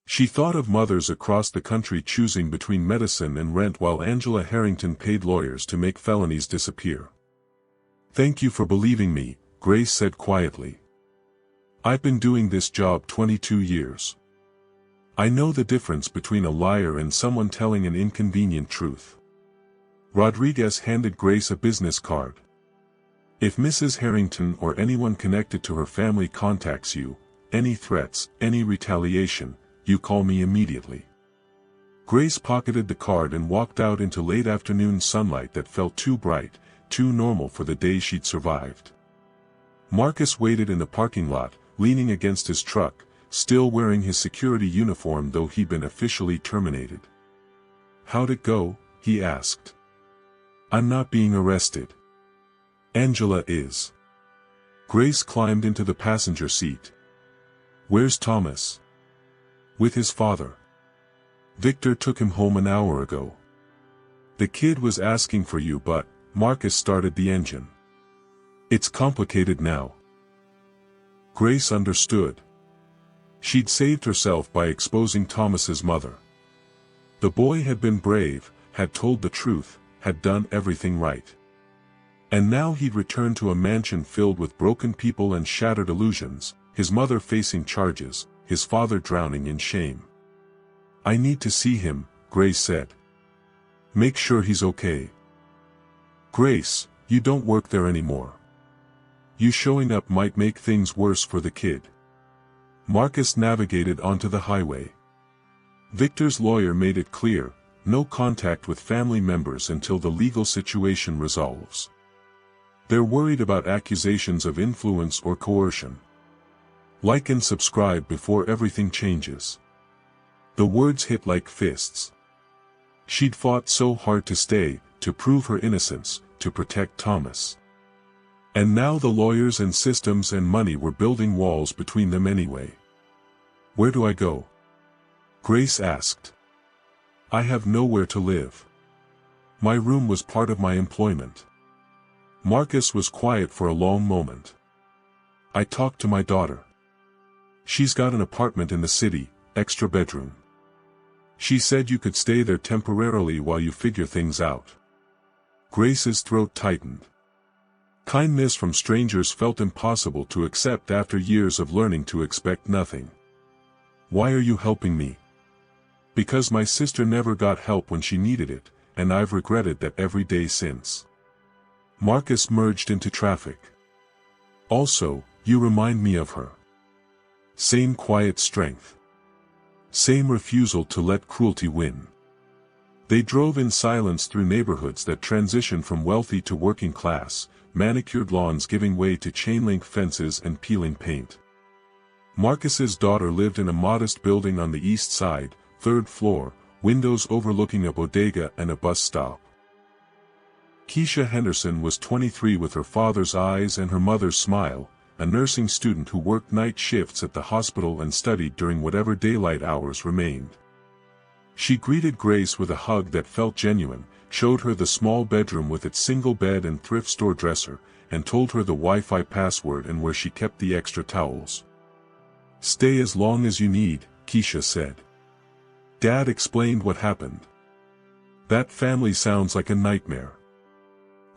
[SPEAKER 1] She thought of mothers across the country choosing between medicine and rent while Angela Harrington paid lawyers to make felonies disappear. "Thank you for believing me," Grace said quietly. "I've been doing this job 22 years. I know the difference between a liar and someone telling an inconvenient truth." Rodriguez handed Grace a business card. "If Mrs. Harrington or anyone connected to her family contacts you, any threats, any retaliation, you call me immediately." Grace pocketed the card and walked out into late afternoon sunlight that felt too bright, too normal for the day she'd survived. Marcus waited in the parking lot, leaning against his truck, still wearing his security uniform though he'd been officially terminated. "How'd it go?" he asked. "I'm not being arrested. Angela is." Grace climbed into the passenger seat. "Where's Thomas?" "With his father. Victor took him home an hour ago. The kid was asking for you but," Marcus started the engine. "It's complicated now." Grace understood. She'd saved herself by exposing Thomas's mother. The boy had been brave, had told the truth, had done everything right. And now he'd returned to a mansion filled with broken people and shattered illusions, his mother facing charges, his father drowning in shame. "I need to see him," Grace said. "Make sure he's okay." "Grace, you don't work there anymore. You showing up might make things worse for the kid." Marcus navigated onto the highway. Victor's lawyer made it clear, no contact with family members until the legal situation resolves. They're worried about accusations of influence or coercion. Like and subscribe before everything changes. The words hit like fists. She'd fought so hard to stay, to prove her innocence, to protect Thomas. And now the lawyers and systems and money were building walls between them anyway. "Where do I go?" Grace asked. "I have nowhere to live. My room was part of my employment." Marcus was quiet for a long moment. "I talked to my daughter. She's got an apartment in the city, extra bedroom. She said you could stay there temporarily while you figure things out." Grace's throat tightened. Kindness from strangers felt impossible to accept after years of learning to expect nothing. "Why are you helping me?" "Because my sister never got help when she needed it, and I've regretted that every day since." Marcus merged into traffic. "Also, you remind me of her. Same quiet strength. Same refusal to let cruelty win." They drove in silence through neighborhoods that transitioned from wealthy to working class, manicured lawns giving way to chain-link fences and peeling paint. Marcus's daughter lived in a modest building on the east side, 3rd floor, windows overlooking a bodega and a bus stop. Keisha Henderson was 23 with her father's eyes and her mother's smile, a nursing student who worked night shifts at the hospital and studied during whatever daylight hours remained. She greeted Grace with a hug that felt genuine, showed her the small bedroom with its single bed and thrift store dresser, and told her the Wi-Fi password and where she kept the extra towels. "Stay as long as you need," Keisha said. Dad explained what happened. "That family sounds like a nightmare."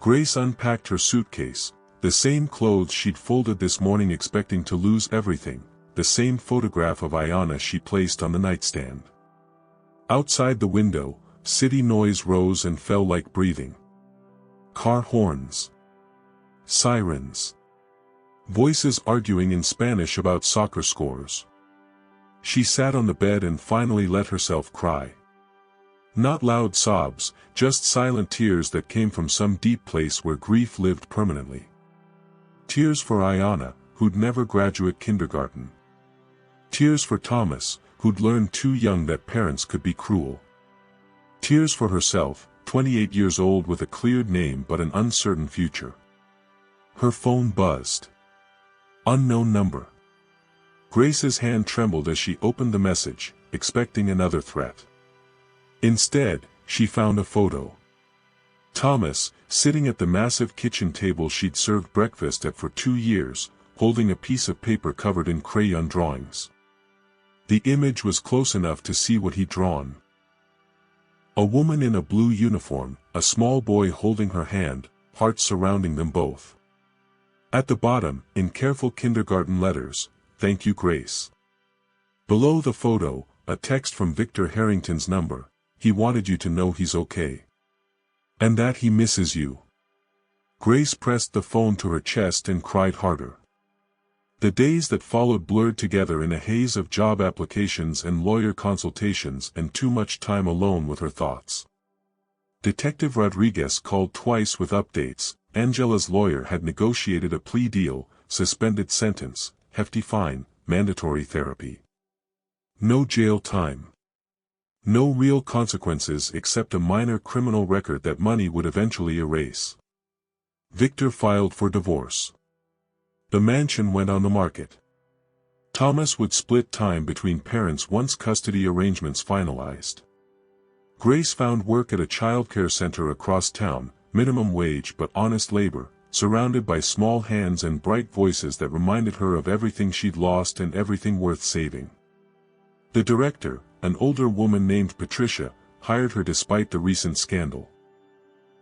[SPEAKER 1] Grace unpacked her suitcase, the same clothes she'd folded this morning expecting to lose everything, the same photograph of Ayanna she placed on the nightstand. Outside the window, city noise rose and fell like breathing. Car horns. Sirens. Voices arguing in Spanish about soccer scores. She sat on the bed and finally let herself cry. Not loud sobs, just silent tears that came from some deep place where grief lived permanently. Tears for Ayanna, who'd never graduate kindergarten. Tears for Thomas, who'd learned too young that parents could be cruel. Tears for herself, 28 years old with a cleared name but an uncertain future. Her phone buzzed. Unknown number. Grace's hand trembled as she opened the message, expecting another threat. Instead, she found a photo. Thomas, sitting at the massive kitchen table she'd served breakfast at for 2 years, holding a piece of paper covered in crayon drawings. The image was close enough to see what he'd drawn. A woman in a blue uniform, a small boy holding her hand, hearts surrounding them both. At the bottom, in careful kindergarten letters, "Thank you, Grace." Below the photo, a text from Victor Harrington's number: "He wanted you to know he's okay. And that he misses you." Grace pressed the phone to her chest and cried harder. The days that followed blurred together in a haze of job applications and lawyer consultations and too much time alone with her thoughts. Detective Rodriguez called twice with updates. Angela's lawyer had negotiated a plea deal, suspended sentence, hefty fine, mandatory therapy. No jail time. No real consequences except a minor criminal record that money would eventually erase. Victor filed for divorce. The mansion went on the market. Thomas would split time between parents once custody arrangements finalized. Grace found work at a childcare center across town, minimum wage but honest labor, surrounded by small hands and bright voices that reminded her of everything she'd lost and everything worth saving. The director, an older woman named Patricia, hired her despite the recent scandal.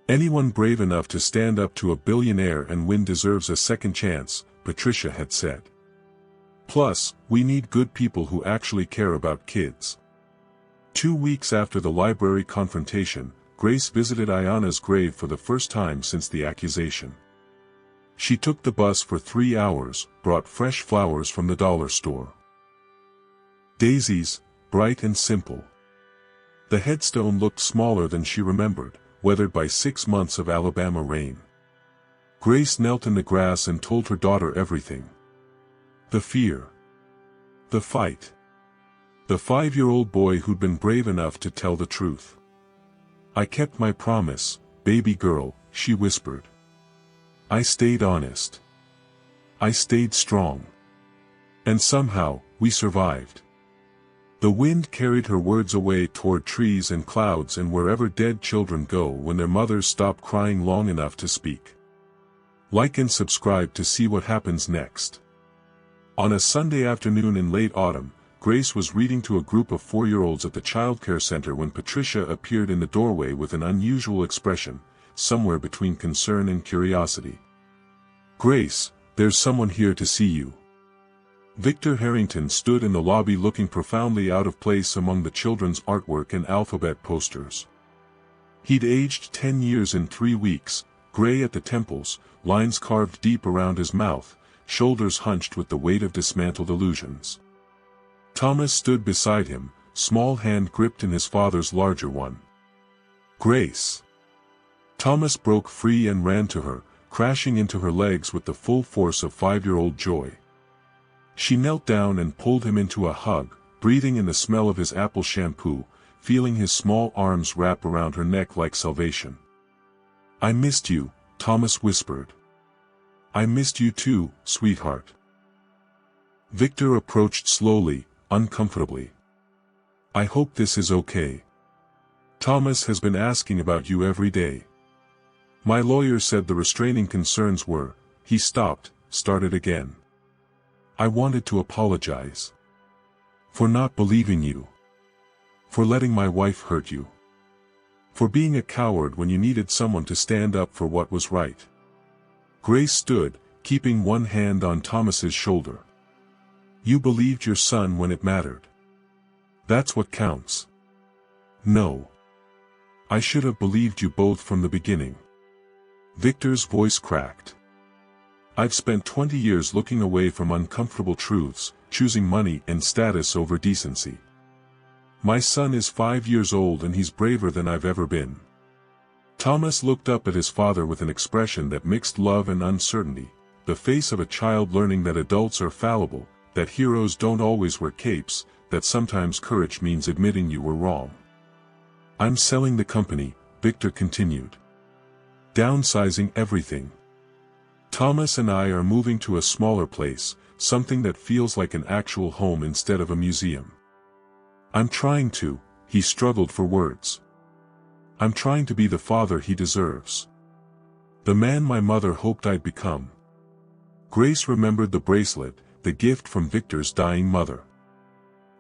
[SPEAKER 1] "Anyone brave enough to stand up to a billionaire and win deserves a second chance," Patricia had said. "Plus, we need good people who actually care about kids." 2 weeks after the library confrontation, Grace visited Ayanna's grave for the first time since the accusation. She took the bus for 3 hours, brought fresh flowers from the dollar store. Daisies, bright and simple. The headstone looked smaller than she remembered, weathered by 6 months of Alabama rain. Grace knelt in the grass and told her daughter everything. The fear. The fight. The 5-year-old boy who'd been brave enough to tell the truth. "I kept my promise, baby girl," she whispered. "I stayed honest. I stayed strong. And somehow, we survived." The wind carried her words away toward trees and clouds and wherever dead children go when their mothers stop crying long enough to speak. Like and subscribe to see what happens next. On a Sunday afternoon in late autumn, Grace was reading to a group of 4-year-olds at the childcare center when Patricia appeared in the doorway with an unusual expression, somewhere between concern and curiosity. "Grace, there's someone here to see you." Victor Harrington stood in the lobby looking profoundly out of place among the children's artwork and alphabet posters. He'd aged 10 years in 3 weeks, gray at the temples, lines carved deep around his mouth, shoulders hunched with the weight of dismantled illusions. Thomas stood beside him, small hand gripped in his father's larger one. "Grace." Thomas broke free and ran to her, crashing into her legs with the full force of 5-year-old joy. She knelt down and pulled him into a hug, breathing in the smell of his apple shampoo, feeling his small arms wrap around her neck like salvation. "I missed you," Thomas whispered. "I missed you too, sweetheart." Victor approached slowly, uncomfortably. "I hope this is okay." Thomas has been asking about you every day. My lawyer said the restraining concerns were, he stopped, started again. I wanted to apologize. For not believing you. For letting my wife hurt you. For being a coward when you needed someone to stand up for what was right. Grace stood, keeping one hand on Thomas's shoulder. You believed your son when it mattered. That's what counts. No. I should have believed you both from the beginning. Victor's voice cracked. I've spent 20 years looking away from uncomfortable truths, choosing money and status over decency. My son is 5 years old and he's braver than I've ever been. Thomas looked up at his father with an expression that mixed love and uncertainty, the face of a child learning that adults are fallible, that heroes don't always wear capes, that sometimes courage means admitting you were wrong. I'm selling the company, Victor continued. Downsizing everything. Thomas and I are moving to a smaller place, something that feels like an actual home instead of a museum. I'm trying to, he struggled for words. I'm trying to be the father he deserves. The man my mother hoped I'd become. Grace remembered the bracelet, the gift from Victor's dying mother.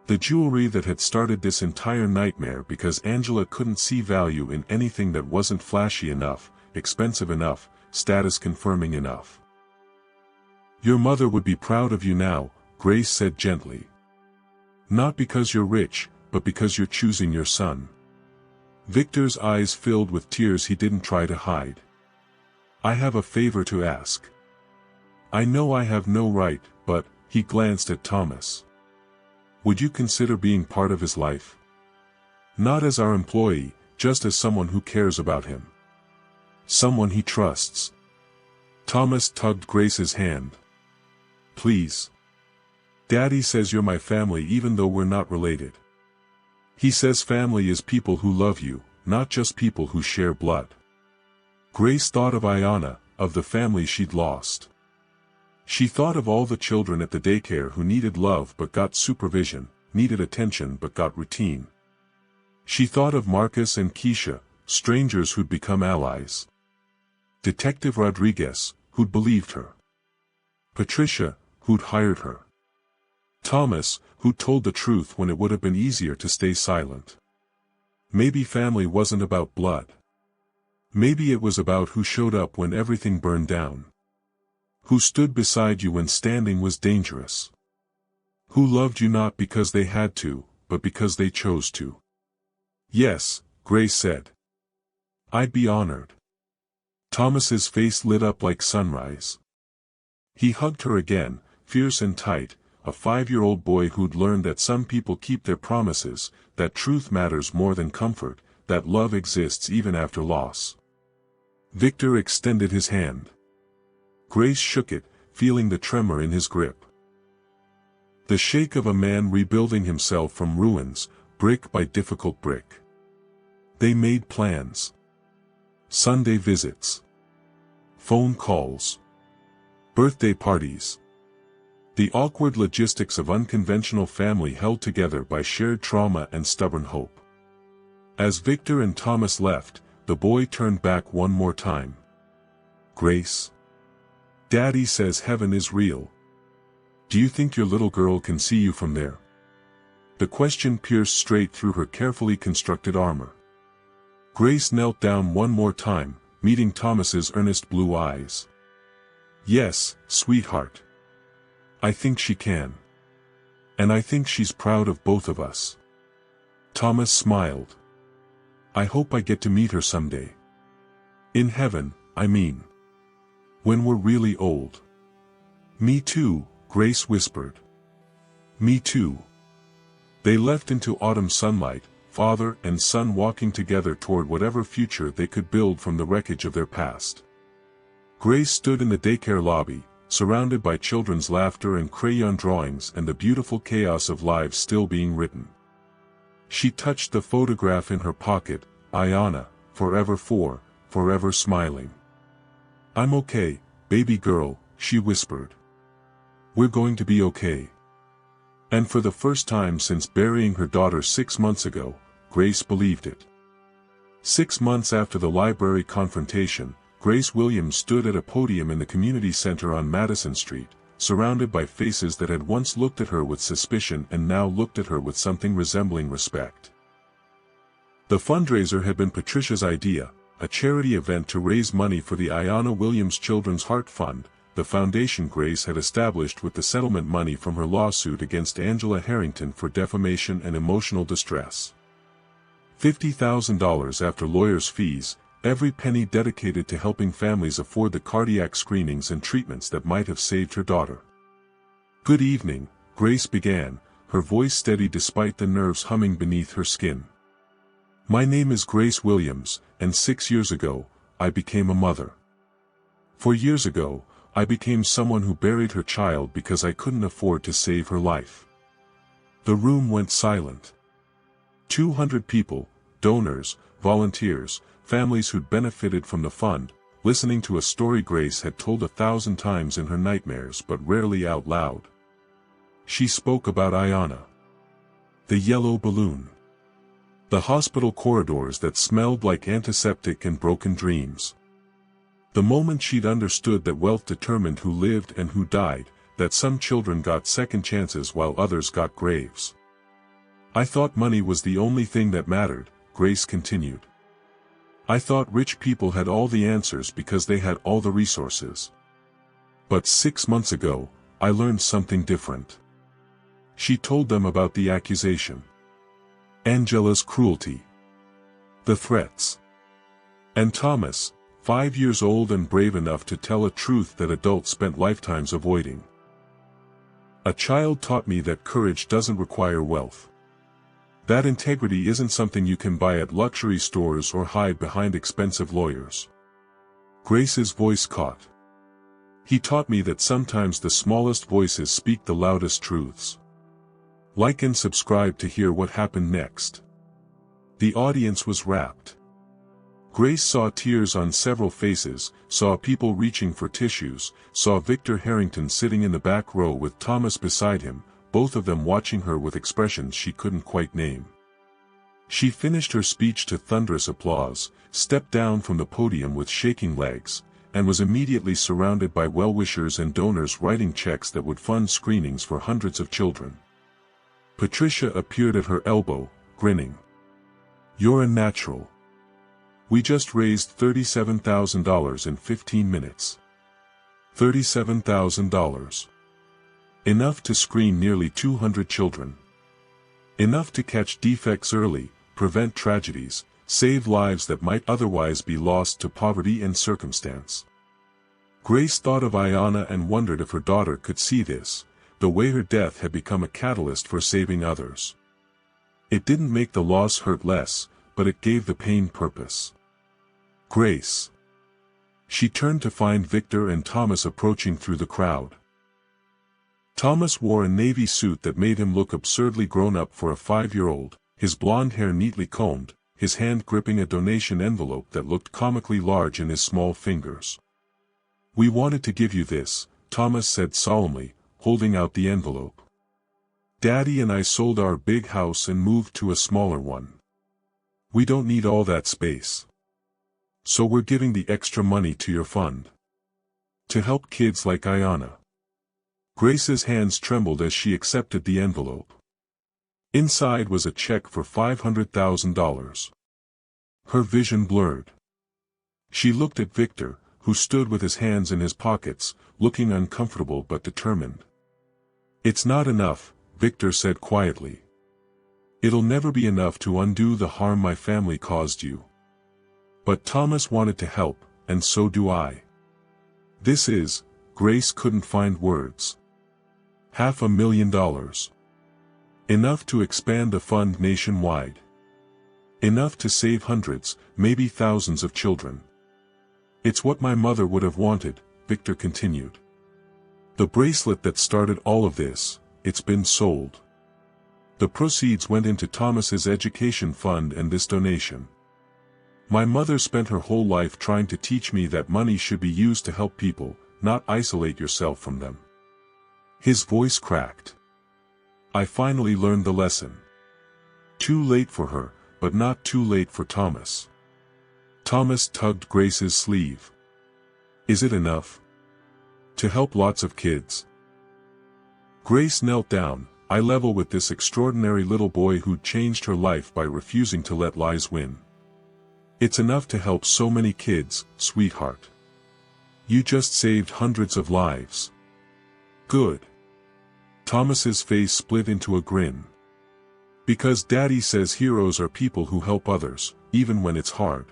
[SPEAKER 1] The jewelry that had started this entire nightmare because Angela couldn't see value in anything that wasn't flashy enough, expensive enough, status confirming enough. Your mother would be proud of you now, Grace said gently. Not because you're rich, but because you're choosing your son. Victor's eyes filled with tears he didn't try to hide. I have a favor to ask. I know I have no right, but, he glanced at Thomas. Would you consider being part of his life? Not as our employee, just as someone who cares about him. Someone he trusts. Thomas tugged Grace's hand. Please. Daddy says you're my family even though we're not related. He says family is people who love you, not just people who share blood. Grace thought of Ayanna, of the family she'd lost. She thought of all the children at the daycare who needed love but got supervision, needed attention but got routine. She thought of Marcus and Keisha, strangers who'd become allies. Detective Rodriguez, who'd believed her. Patricia, who'd hired her. Thomas, who told the truth when it would have been easier to stay silent. Maybe family wasn't about blood. Maybe it was about who showed up when everything burned down. Who stood beside you when standing was dangerous. Who loved you not because they had to, but because they chose to. Yes, Grace said. I'd be honored. Thomas's face lit up like sunrise. He hugged her again, fierce and tight, a 5-year-old boy who'd learned that some people keep their promises, that truth matters more than comfort, that love exists even after loss. Victor extended his hand. Grace shook it, feeling the tremor in his grip. The shake of a man rebuilding himself from ruins, brick by difficult brick. They made plans. Sunday visits. Phone calls. Birthday parties. The awkward logistics of unconventional family held together by shared trauma and stubborn hope. As Victor and Thomas left, the boy turned back one more time. Grace. Daddy says heaven is real. Do you think your little girl can see you from there? The question pierced straight through her carefully constructed armor. Grace knelt down one more time, meeting Thomas's earnest blue eyes. Yes, sweetheart. I think she can. And I think she's proud of both of us. Thomas smiled. I hope I get to meet her someday. In heaven, I mean. When we're really old. Me too, Grace whispered. Me too. They left into autumn sunlight, father and son walking together toward whatever future they could build from the wreckage of their past. Grace stood in the daycare lobby, surrounded by children's laughter and crayon drawings and the beautiful chaos of lives still being written. She touched the photograph in her pocket, Ayanna, forever smiling. I'm okay, baby girl, she whispered. We're going to be okay. And for the first time since burying her daughter 6 months ago, Grace believed it. 6 months after the library confrontation, Grace Williams stood at a podium in the community center on Madison Street, surrounded by faces that had once looked at her with suspicion and now looked at her with something resembling respect. The fundraiser had been Patricia's idea, a charity event to raise money for the Ayanna Williams Children's Heart Fund, the foundation Grace had established with the settlement money from her lawsuit against Angela Harrington for defamation and emotional distress. $50,000 after lawyers' fees, every penny dedicated to helping families afford the cardiac screenings and treatments that might have saved her daughter. "Good evening," Grace began, her voice steady despite the nerves humming beneath her skin. "My name is Grace Williams, and 6 years ago, I became a mother. 4 years ago, I became someone who buried her child because I couldn't afford to save her life." The room went silent. 200 people, donors, volunteers, families who'd benefited from the fund, listening to a story Grace had told 1,000 times in her nightmares but rarely out loud. She spoke about Ayanna. The yellow balloon. The hospital corridors that smelled like antiseptic and broken dreams. The moment she'd understood that wealth determined who lived and who died, that some children got second chances while others got graves. "I thought money was the only thing that mattered," Grace continued. "I thought rich people had all the answers because they had all the resources. But 6 months ago, I learned something different." She told them about the accusation. Angela's cruelty. The threats. And Thomas, 5 years old and brave enough to tell a truth that adults spent lifetimes avoiding. "A child taught me that courage doesn't require wealth. That integrity isn't something you can buy at luxury stores or hide behind expensive lawyers." Grace's voice caught. "He taught me that sometimes the smallest voices speak the loudest truths." Like and subscribe to hear what happened next. The audience was rapt. Grace saw tears on several faces, saw people reaching for tissues, saw Victor Harrington sitting in the back row with Thomas beside him, both of them watching her with expressions she couldn't quite name. She finished her speech to thunderous applause, stepped down from the podium with shaking legs, and was immediately surrounded by well-wishers and donors writing checks that would fund screenings for hundreds of children. Patricia appeared at her elbow, grinning. "You're a natural. We just raised $37,000 in 15 minutes. $37,000. Enough to screen nearly 200 children. Enough to catch defects early, prevent tragedies, save lives that might otherwise be lost to poverty and circumstance." Grace thought of Ayanna and wondered if her daughter could see this, the way her death had become a catalyst for saving others. It didn't make the loss hurt less, but it gave the pain purpose. "Grace." She turned to find Victor and Thomas approaching through the crowd. Thomas wore a navy suit that made him look absurdly grown up for a 5-year-old, his blonde hair neatly combed, his hand gripping a donation envelope that looked comically large in his small fingers. "We wanted to give you this," Thomas said solemnly, holding out the envelope. "Daddy and I sold our big house and moved to a smaller one. We don't need all that space. So we're giving the extra money to your fund. To help kids like Ayanna." Grace's hands trembled as she accepted the envelope. Inside was a check for $500,000. Her vision blurred. She looked at Victor, who stood with his hands in his pockets, looking uncomfortable but determined. "It's not enough," Victor said quietly. "It'll never be enough to undo the harm my family caused you. But Thomas wanted to help, and so do I. This is," Grace couldn't find words. $500,000. Enough to expand the fund nationwide. Enough to save hundreds, maybe thousands of children. It's what my mother would have wanted," Victor continued. "The bracelet that started all of this, it's been sold. The proceeds went into Thomas's education fund and this donation. My mother spent her whole life trying to teach me that money should be used to help people, not isolate yourself from them." His voice cracked. "I finally learned the lesson. Too late for her, but not too late for Thomas. Thomas tugged Grace's sleeve. Is it enough? To help lots of kids? Grace knelt down, eye level with this extraordinary little boy who'd changed her life by refusing to let lies win. It's enough to help so many kids, sweetheart. You just saved hundreds of lives. Good. Thomas's face split into a grin. Because Daddy says heroes are people who help others, even when it's hard.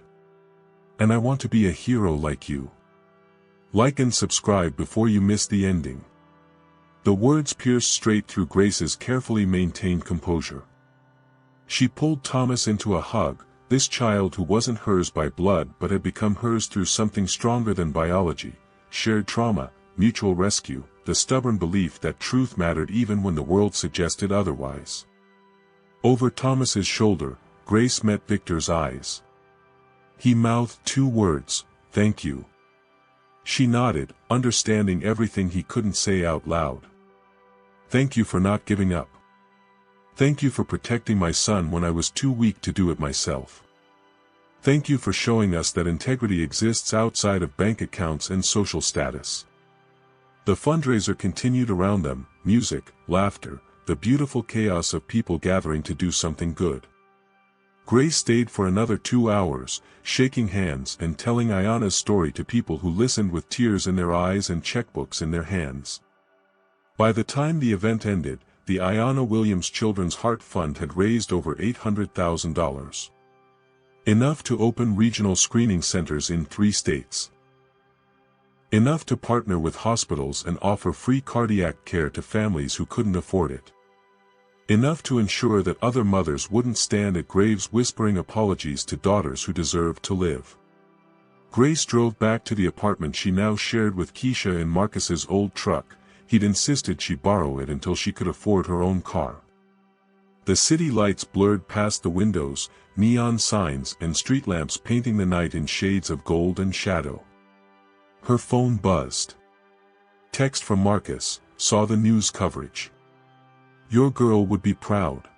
[SPEAKER 1] And I want to be a hero like you. Like and subscribe before you miss the ending. The words pierced straight through Grace's carefully maintained composure. She pulled Thomas into a hug, this child who wasn't hers by blood but had become hers through something stronger than biology, shared trauma, mutual rescue, the stubborn belief that truth mattered even when the world suggested otherwise. Over Thomas's shoulder, Grace met Victor's eyes. He mouthed 2 words, "Thank you." She nodded, understanding everything he couldn't say out loud. Thank you for not giving up. Thank you for protecting my son when I was too weak to do it myself. Thank you for showing us that integrity exists outside of bank accounts and social status. The fundraiser continued around them, music, laughter, the beautiful chaos of people gathering to do something good. Grace stayed for another 2 hours, shaking hands and telling Ayana's story to people who listened with tears in their eyes and checkbooks in their hands. By the time the event ended, the Ayana Williams Children's Heart Fund had raised over $800,000. Enough to open regional screening centers in 3 states. Enough to partner with hospitals and offer free cardiac care to families who couldn't afford it. Enough to ensure that other mothers wouldn't stand at graves whispering apologies to daughters who deserved to live. Grace drove back to the apartment she now shared with Keisha in Marcus's old truck. He'd insisted she borrow it until she could afford her own car. The city lights blurred past the windows, neon signs and street lamps painting the night in shades of gold and shadow. Her phone buzzed. Text from Marcus, saw the news coverage. Your girl would be proud.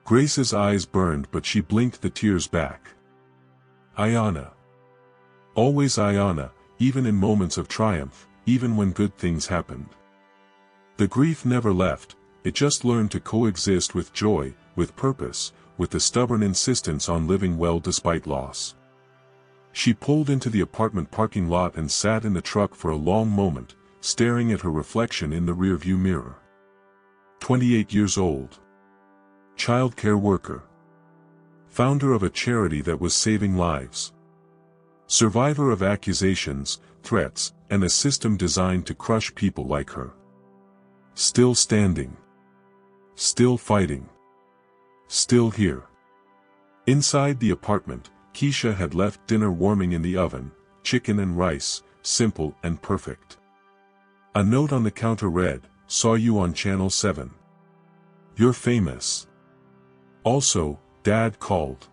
[SPEAKER 1] Grace's eyes burned but she blinked the tears back. Ayana. Always Ayana, even in moments of triumph, even when good things happened. The grief never left, it just learned to coexist with joy, with purpose, with the stubborn insistence on living well despite loss. She pulled into the apartment parking lot and sat in the truck for a long moment, staring at her reflection in the rearview mirror. 28 years old. Childcare worker. Founder of a charity that was saving lives. Survivor of accusations, threats, and a system designed to crush people like her. Still standing. Still fighting. Still here. Inside the apartment, Keisha had left dinner warming in the oven, chicken and rice, simple and perfect. A note on the counter read, "Saw you on Channel 7. You're famous." Also, Dad called.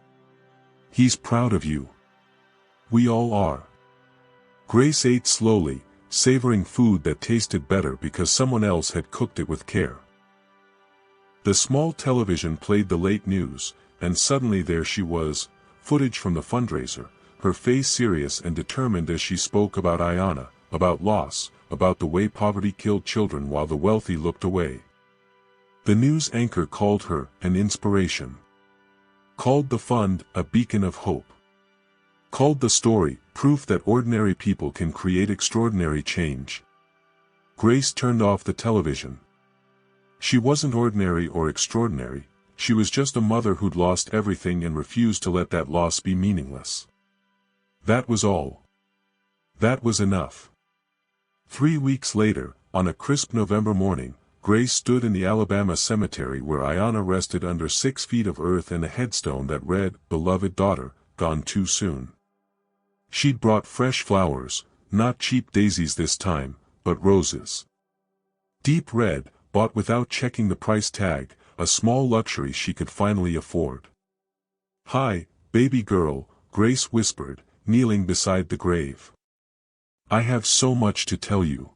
[SPEAKER 1] He's proud of you. We all are. Grace ate slowly, savoring food that tasted better because someone else had cooked it with care. The small television played the late news, and suddenly there she was, footage from the fundraiser, her face serious and determined as she spoke about Ayana, about loss, about the way poverty killed children while the wealthy looked away. The news anchor called her an inspiration. Called the fund a beacon of hope. Called the story proof that ordinary people can create extraordinary change. Grace turned off the television. She wasn't ordinary or extraordinary, she was just a mother who'd lost everything and refused to let that loss be meaningless. That was all. That was enough. 3 weeks later, on a crisp November morning, Grace stood in the Alabama cemetery where Ayana rested under 6 feet of earth and a headstone that read, "Beloved daughter, gone too soon." She'd brought fresh flowers, not cheap daisies this time, but roses. Deep red, bought without checking the price tag, a small luxury she could finally afford. "Hi, baby girl," Grace whispered, kneeling beside the grave. "I have so much to tell you."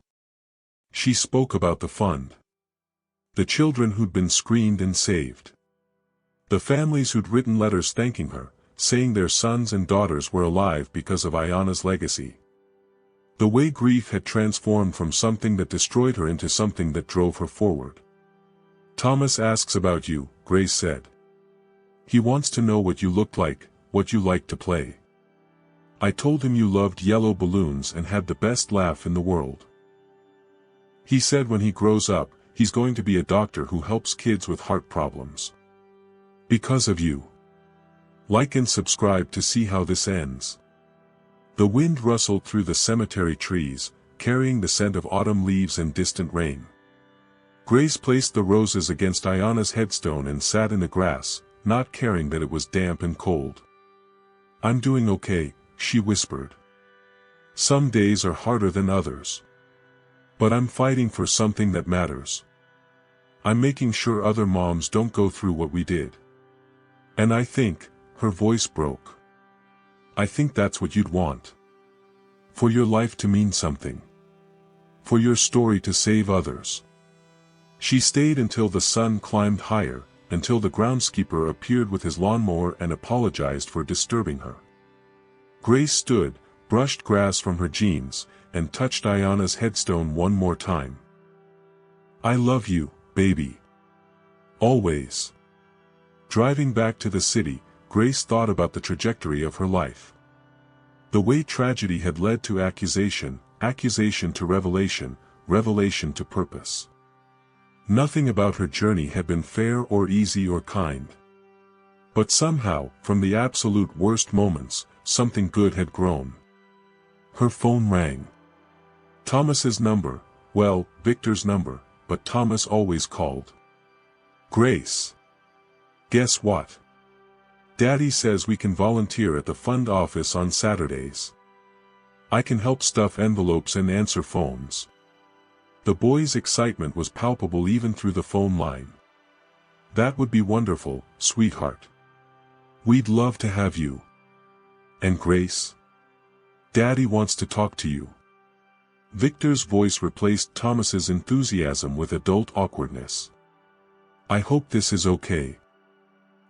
[SPEAKER 1] She spoke about the fund. The children who'd been screened and saved. The families who'd written letters thanking her, saying their sons and daughters were alive because of Ayana's legacy. The way grief had transformed from something that destroyed her into something that drove her forward. Thomas asks about you, Grace said. He wants to know what you looked like, what you liked to play. I told him you loved yellow balloons and had the best laugh in the world. He said when he grows up, he's going to be a doctor who helps kids with heart problems. Because of you. Like and subscribe to see how this ends. The wind rustled through the cemetery trees, carrying the scent of autumn leaves and distant rain. Grace placed the roses against Ayana's headstone and sat in the grass, not caring that it was damp and cold. I'm doing okay, she whispered. Some days are harder than others. But I'm fighting for something that matters. I'm making sure other moms don't go through what we did. And I think, her voice broke. I think that's what you'd want. For your life to mean something. For your story to save others. She stayed until the sun climbed higher, until the groundskeeper appeared with his lawnmower and apologized for disturbing her. Grace stood, brushed grass from her jeans, and touched Ayana's headstone one more time. I love you, baby. Always. Driving back to the city, Grace thought about the trajectory of her life. The way tragedy had led to accusation, accusation to revelation, revelation to purpose. Nothing about her journey had been fair or easy or kind. But somehow, from the absolute worst moments, something good had grown. Her phone rang. Thomas's number, well, Victor's number, but Thomas always called. Grace. Guess what? Daddy says we can volunteer at the fund office on Saturdays. I can help stuff envelopes and answer phones. The boy's excitement was palpable even through the phone line. That would be wonderful, sweetheart. We'd love to have you. And Grace? Daddy wants to talk to you. Victor's voice replaced Thomas's enthusiasm with adult awkwardness. I hope this is okay.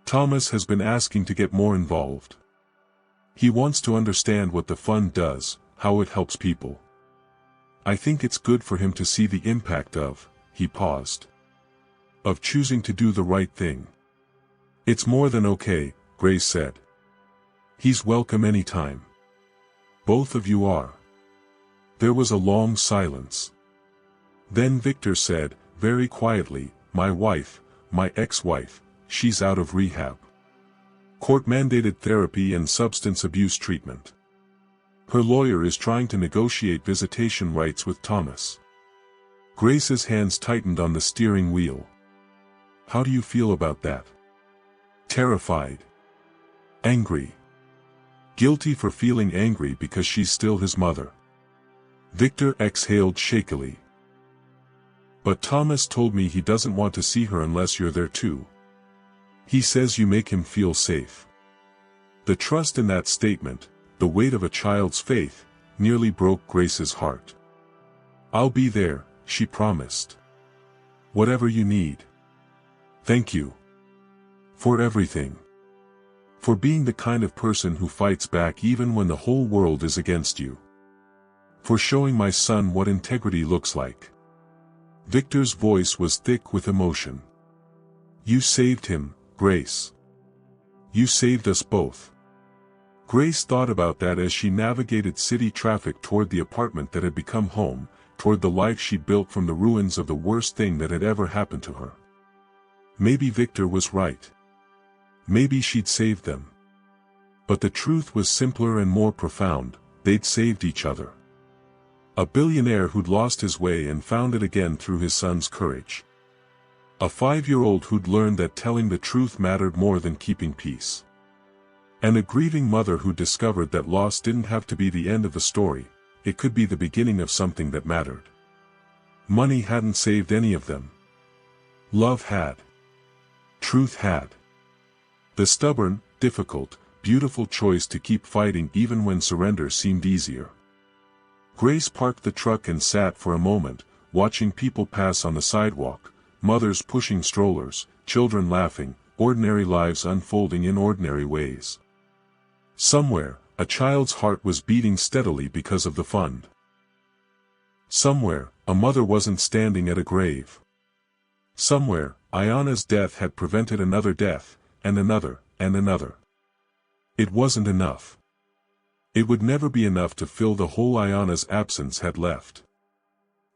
[SPEAKER 1] Thomas has been asking to get more involved. He wants to understand what the fund does, how it helps people. I think it's good for him to see the impact of, he paused. Of choosing to do the right thing. It's more than okay, Grace said. He's welcome anytime. Both of you are. There was a long silence. Then Victor said, very quietly, my wife, my ex-wife, she's out of rehab. Court-mandated therapy and substance abuse treatment. Her lawyer is trying to negotiate visitation rights with Thomas. Grace's hands tightened on the steering wheel. How do you feel about that? Terrified. Angry. Guilty for feeling angry because she's still his mother. Victor exhaled shakily. But Thomas told me he doesn't want to see her unless you're there too. He says you make him feel safe. The trust in that statement, the weight of a child's faith, nearly broke Grace's heart. I'll be there, she promised. Whatever you need. Thank you. For everything. For being the kind of person who fights back even when the whole world is against you. For showing my son what integrity looks like. Victor's voice was thick with emotion. You saved him, Grace. You saved us both. Grace thought about that as she navigated city traffic toward the apartment that had become home, toward the life she built from the ruins of the worst thing that had ever happened to her. Maybe Victor was right. Maybe she'd saved them. But the truth was simpler and more profound, they'd saved each other. A billionaire who'd lost his way and found it again through his son's courage. A 5-year-old who'd learned that telling the truth mattered more than keeping peace. And a grieving mother who discovered that loss didn't have to be the end of the story, it could be the beginning of something that mattered. Money hadn't saved any of them. Love had. Truth had. The stubborn, difficult, beautiful choice to keep fighting even when surrender seemed easier. Grace parked the truck and sat for a moment, watching people pass on the sidewalk, mothers pushing strollers, children laughing, ordinary lives unfolding in ordinary ways. Somewhere, a child's heart was beating steadily because of the fund. Somewhere, a mother wasn't standing at a grave. Somewhere, Ayana's death had prevented another death, and another, and another. It wasn't enough. It would never be enough to fill the hole Ayana's absence had left.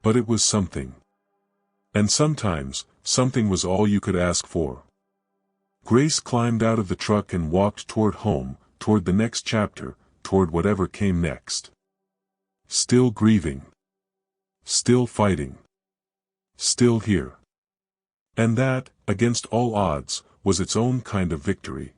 [SPEAKER 1] But it was something. And sometimes, something was all you could ask for. Grace climbed out of the truck and walked toward home, toward the next chapter, toward whatever came next. Still grieving. Still fighting. Still here. And that, against all odds, was its own kind of victory.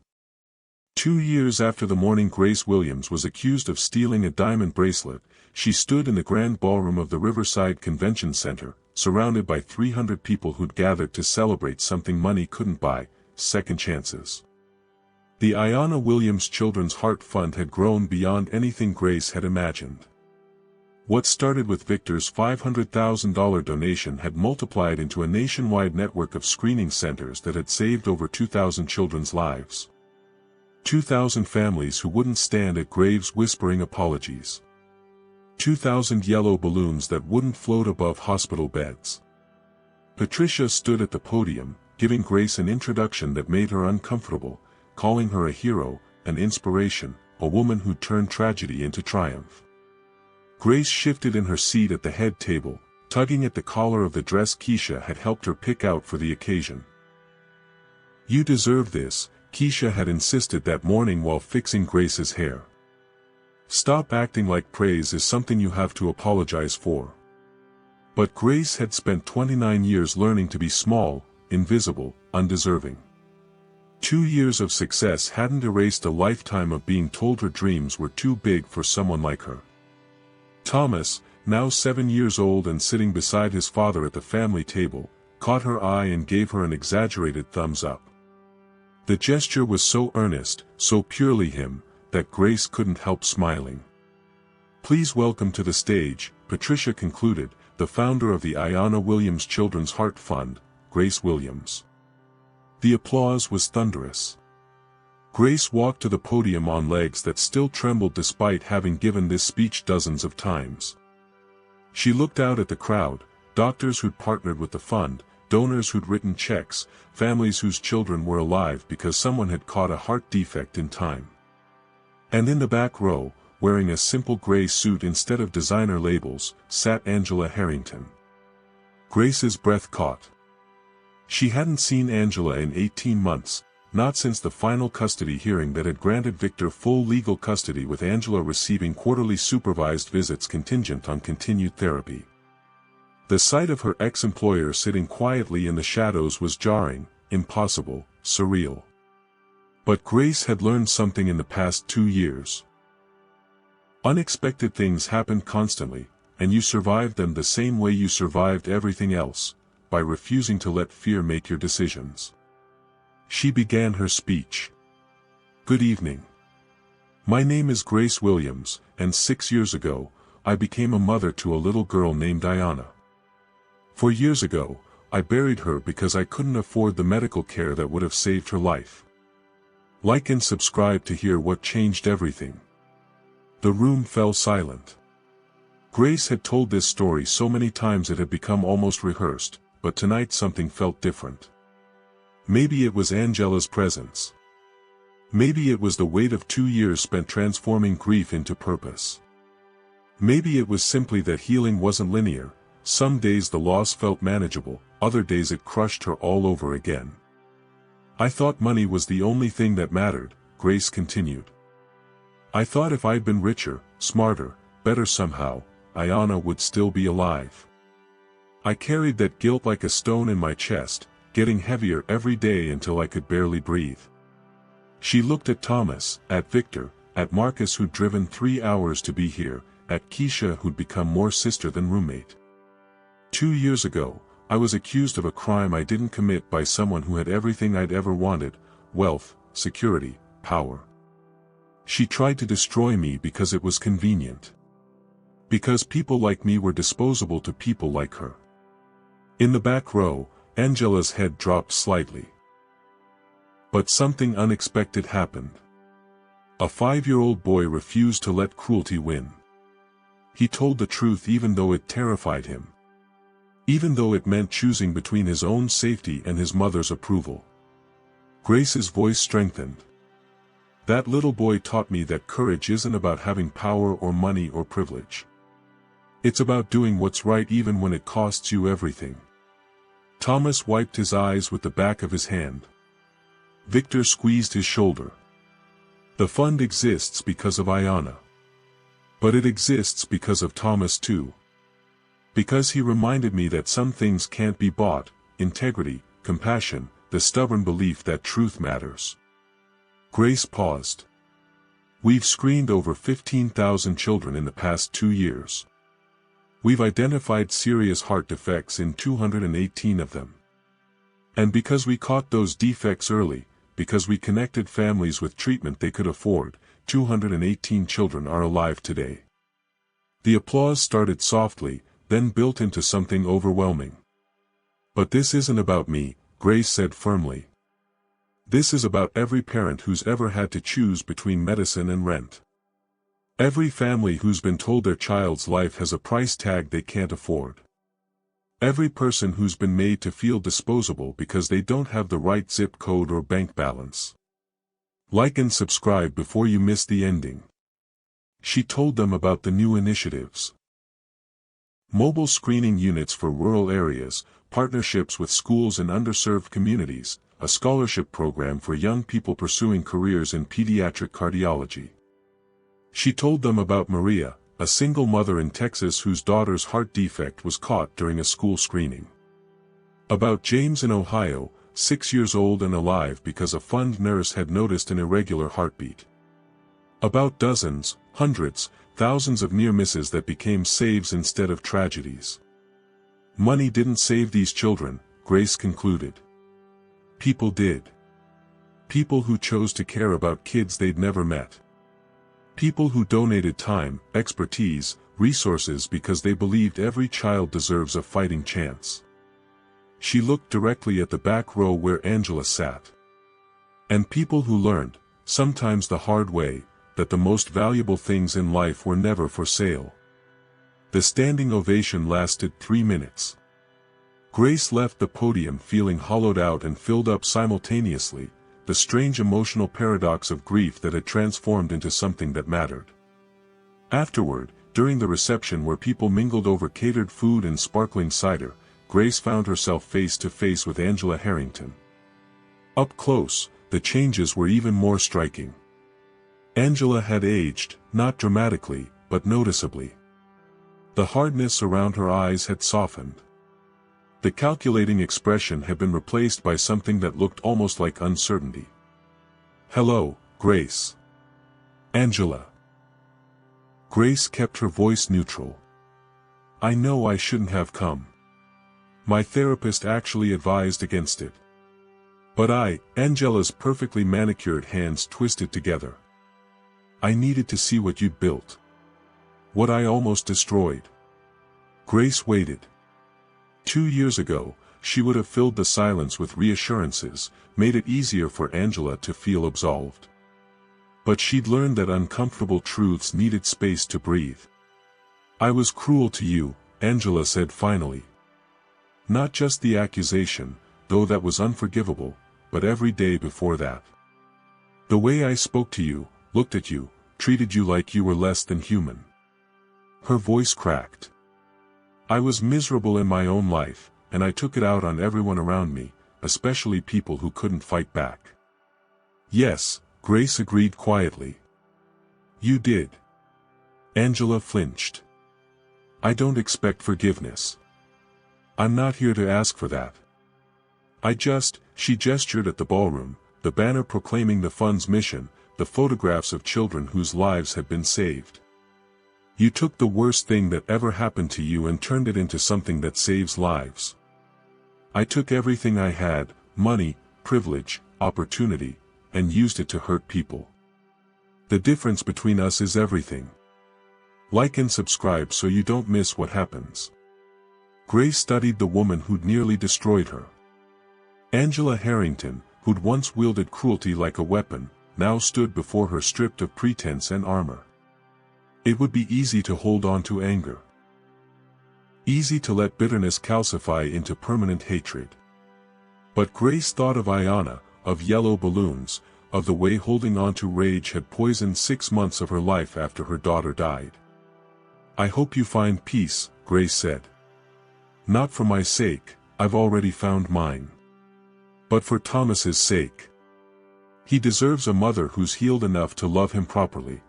[SPEAKER 1] 2 years after the morning Grace Williams was accused of stealing a diamond bracelet, she stood in the grand ballroom of the Riverside Convention Center, surrounded by 300 people who'd gathered to celebrate something money couldn't buy, second chances. The Ayana Williams Children's Heart Fund had grown beyond anything Grace had imagined. What started with Victor's $500,000 donation had multiplied into a nationwide network of screening centers that had saved over 2,000 children's lives. 2,000 families who wouldn't stand at graves whispering apologies. 2,000 yellow balloons that wouldn't float above hospital beds. Patricia stood at the podium, giving Grace an introduction that made her uncomfortable, calling her a hero, an inspiration, a woman who'd turned tragedy into triumph. Grace shifted in her seat at the head table, tugging at the collar of the dress Keisha had helped her pick out for the occasion. "You deserve this," Keisha had insisted that morning while fixing Grace's hair. "Stop acting like praise is something you have to apologize for." But Grace had spent 29 years learning to be small, invisible, undeserving. 2 years of success hadn't erased a lifetime of being told her dreams were too big for someone like her. Thomas, now 7 years old and sitting beside his father at the family table, caught her eye and gave her an exaggerated thumbs up. The gesture was so earnest, so purely him, that Grace couldn't help smiling. "Please welcome to the stage," Patricia concluded, "the founder of the Ayana Williams Children's Heart Fund, Grace Williams." The applause was thunderous. Grace walked to the podium on legs that still trembled despite having given this speech dozens of times. She looked out at the crowd, doctors who'd partnered with the fund, donors who'd written checks, families whose children were alive because someone had caught a heart defect in time. And in the back row, wearing a simple gray suit instead of designer labels, sat Angela Harrington. Grace's breath caught. She hadn't seen Angela in 18 months, not since the final custody hearing that had granted Victor full legal custody with Angela receiving quarterly supervised visits contingent on continued therapy. The sight of her ex-employer sitting quietly in the shadows was jarring, impossible, surreal. But Grace had learned something in the past 2 years. Unexpected things happened constantly, and you survived them the same way you survived everything else, by refusing to let fear make your decisions. She began her speech. "Good evening. My name is Grace Williams, and 6 years ago, I became a mother to a little girl named Ayana. 4 years ago, I buried her because I couldn't afford the medical care that would have saved her life. Like and subscribe to hear what changed everything." The room fell silent. Grace had told this story so many times it had become almost rehearsed, but tonight something felt different. Maybe it was Angela's presence. Maybe it was the weight of 2 years spent transforming grief into purpose. Maybe it was simply that healing wasn't linear. Some days the loss felt manageable, other days it crushed her all over again. "I thought money was the only thing that mattered," Grace continued. "I thought if I'd been richer, smarter, better somehow, Ayana would still be alive. I carried that guilt like a stone in my chest, getting heavier every day until I could barely breathe." She looked at Thomas, at Victor, at Marcus who'd driven 3 hours to be here, at Keisha who'd become more sister than roommate. 2 years ago, I was accused of a crime I didn't commit by someone who had everything I'd ever wanted: wealth, security, power. She tried to destroy me because it was convenient. Because people like me were disposable to people like her. In the back row, Angela's head dropped slightly. But something unexpected happened. A 5-year-old boy refused to let cruelty win. He told the truth even though it terrified him. Even though it meant choosing between his own safety and his mother's approval. Grace's voice strengthened. That little boy taught me that courage isn't about having power or money or privilege. It's about doing what's right even when it costs you everything. Thomas wiped his eyes with the back of his hand. Victor squeezed his shoulder. The fund exists because of Ayanna. But it exists because of Thomas too. Because he reminded me that some things can't be bought: integrity, compassion, the stubborn belief that truth matters. Grace paused. We've screened over 15,000 children in the past 2 years. We've identified serious heart defects in 218 of them. And because we caught those defects early, because we connected families with treatment they could afford, 218 children are alive today. The applause started softly, then built into something overwhelming. But this isn't about me, Grace said firmly. This is about every parent who's ever had to choose between medicine and rent. Every family who's been told their child's life has a price tag they can't afford. Every person who's been made to feel disposable because they don't have the right zip code or bank balance. Like and subscribe before you miss the ending. She told them about the new initiatives. Mobile screening units for rural areas, partnerships with schools in underserved communities, a scholarship program for young people pursuing careers in pediatric cardiology. She told them about Maria, a single mother in Texas whose daughter's heart defect was caught during a school screening. About James in Ohio, 6 years old and alive because a fund nurse had noticed an irregular heartbeat. About dozens, hundreds, thousands of near misses that became saves instead of tragedies. Money didn't save these children, Grace concluded. People did. People who chose to care about kids they'd never met. People who donated time, expertise, resources because they believed every child deserves a fighting chance. She looked directly at the back row where Angela sat. And people who learned, sometimes the hard way, that the most valuable things in life were never for sale. The standing ovation lasted 3 minutes. Grace left the podium feeling hollowed out and filled up simultaneously, the strange emotional paradox of grief that had transformed into something that mattered. Afterward, during the reception where people mingled over catered food and sparkling cider, Grace found herself face to face with Angela Harrington. Up close, the changes were even more striking. Angela had aged, not dramatically, but noticeably. The hardness around her eyes had softened. The calculating expression had been replaced by something that looked almost like uncertainty. "Hello, Grace." "Angela." Grace kept her voice neutral. "I know I shouldn't have come. My therapist actually advised against it. But Angela's perfectly manicured hands twisted together. I needed to see what you'd built. What I almost destroyed." Grace waited. 2 years ago, she would have filled the silence with reassurances, made it easier for Angela to feel absolved. But she'd learned that uncomfortable truths needed space to breathe. "I was cruel to you," Angela said finally. "Not just the accusation, though that was unforgivable, but every day before that. The way I spoke to you, looked at you, treated you like you were less than human." Her voice cracked. "I was miserable in my own life, and I took it out on everyone around me, especially people who couldn't fight back." "Yes," Grace agreed quietly. "You did." Angela flinched. "I don't expect forgiveness. I'm not here to ask for that. She gestured at the ballroom, the banner proclaiming the fund's mission, the photographs of children whose lives had been saved. "You took the worst thing that ever happened to you and turned it into something that saves lives. I took everything I had, money, privilege, opportunity, and used it to hurt people. The difference between us is everything. Like and subscribe so you don't miss what happens." Grace studied the woman who'd nearly destroyed her. Angela Harrington, who'd once wielded cruelty like a weapon, now stood before her stripped of pretense and armor. It would be easy to hold on to anger. Easy to let bitterness calcify into permanent hatred. But Grace thought of Ayanna, of yellow balloons, of the way holding on to rage had poisoned 6 months of her life after her daughter died. "I hope you find peace," Grace said. "Not for my sake, I've already found mine. But for Thomas's sake. He deserves a mother who's healed enough to love him properly."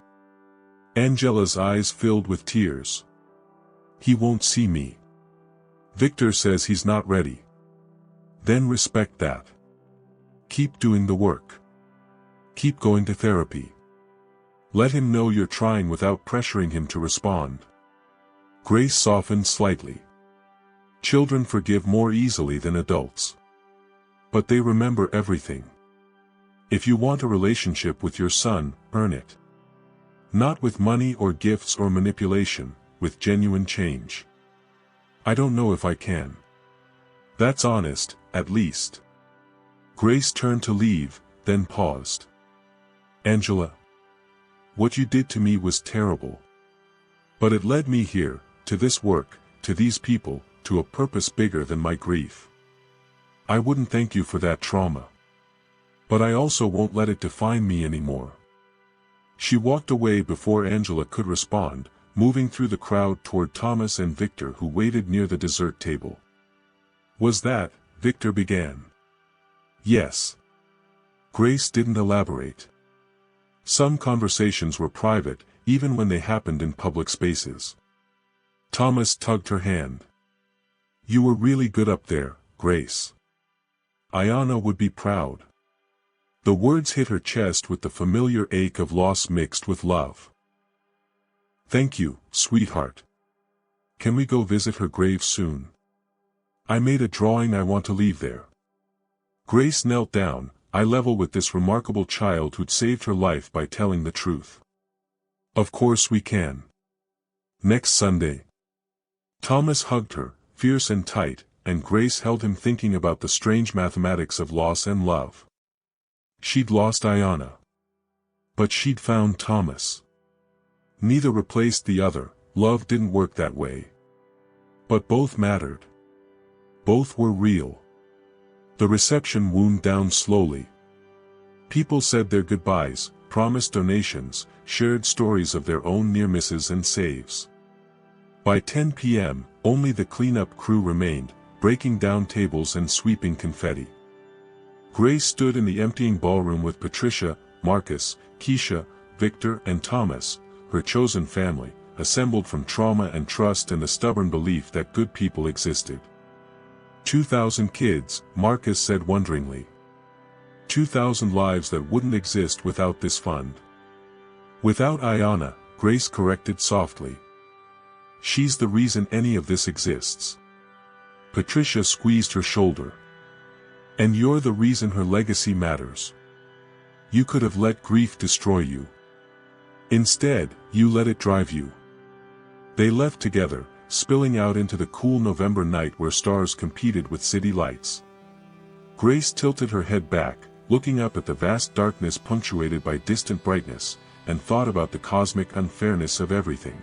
[SPEAKER 1] Angela's eyes filled with tears. "He won't see me. Victor says he's not ready." "Then respect that. Keep doing the work. Keep going to therapy. Let him know you're trying without pressuring him to respond." Grace softened slightly. Children forgive more easily than adults. But they remember everything. If you want a relationship with your son, earn it. Not with money or gifts or manipulation, with genuine change. "I don't know if I can." "That's honest, at least." Grace turned to leave, then paused. "Angela, what you did to me was terrible. But it led me here, to this work, to these people, to a purpose bigger than my grief. I wouldn't thank you for that trauma. But I also won't let it define me anymore." She walked away before Angela could respond, moving through the crowd toward Thomas and Victor, who waited near the dessert table. "Was that," Victor began. "Yes." Grace didn't elaborate. Some conversations were private, even when they happened in public spaces. Thomas tugged her hand. "You were really good up there, Grace. Ayanna would be proud." The words hit her chest with the familiar ache of loss mixed with love. "Thank you, sweetheart. Can we go visit her grave soon? I made a drawing I want to leave there." Grace knelt down, eye level with this remarkable child who'd saved her life by telling the truth. "Of course we can. Next Sunday." Thomas hugged her, fierce and tight, and Grace held him, thinking about the strange mathematics of loss and love. She'd lost Ayanna. But she'd found Thomas. Neither replaced the other, love didn't work that way. But both mattered. Both were real. The reception wound down slowly. People said their goodbyes, promised donations, shared stories of their own near misses and saves. By 10 p.m., only the cleanup crew remained, breaking down tables and sweeping confetti. Grace stood in the emptying ballroom with Patricia, Marcus, Keisha, Victor and Thomas, her chosen family, assembled from trauma and trust and the stubborn belief that good people existed. 2,000 kids, Marcus said wonderingly. 2,000 lives that wouldn't exist without this fund. Without Ayanna, Grace corrected softly. She's the reason any of this exists. Patricia squeezed her shoulder. And you're the reason her legacy matters. You could have let grief destroy you. Instead, you let it drive you. They left together, spilling out into the cool November night where stars competed with city lights. Grace tilted her head back, looking up at the vast darkness punctuated by distant brightness, and thought about the cosmic unfairness of everything.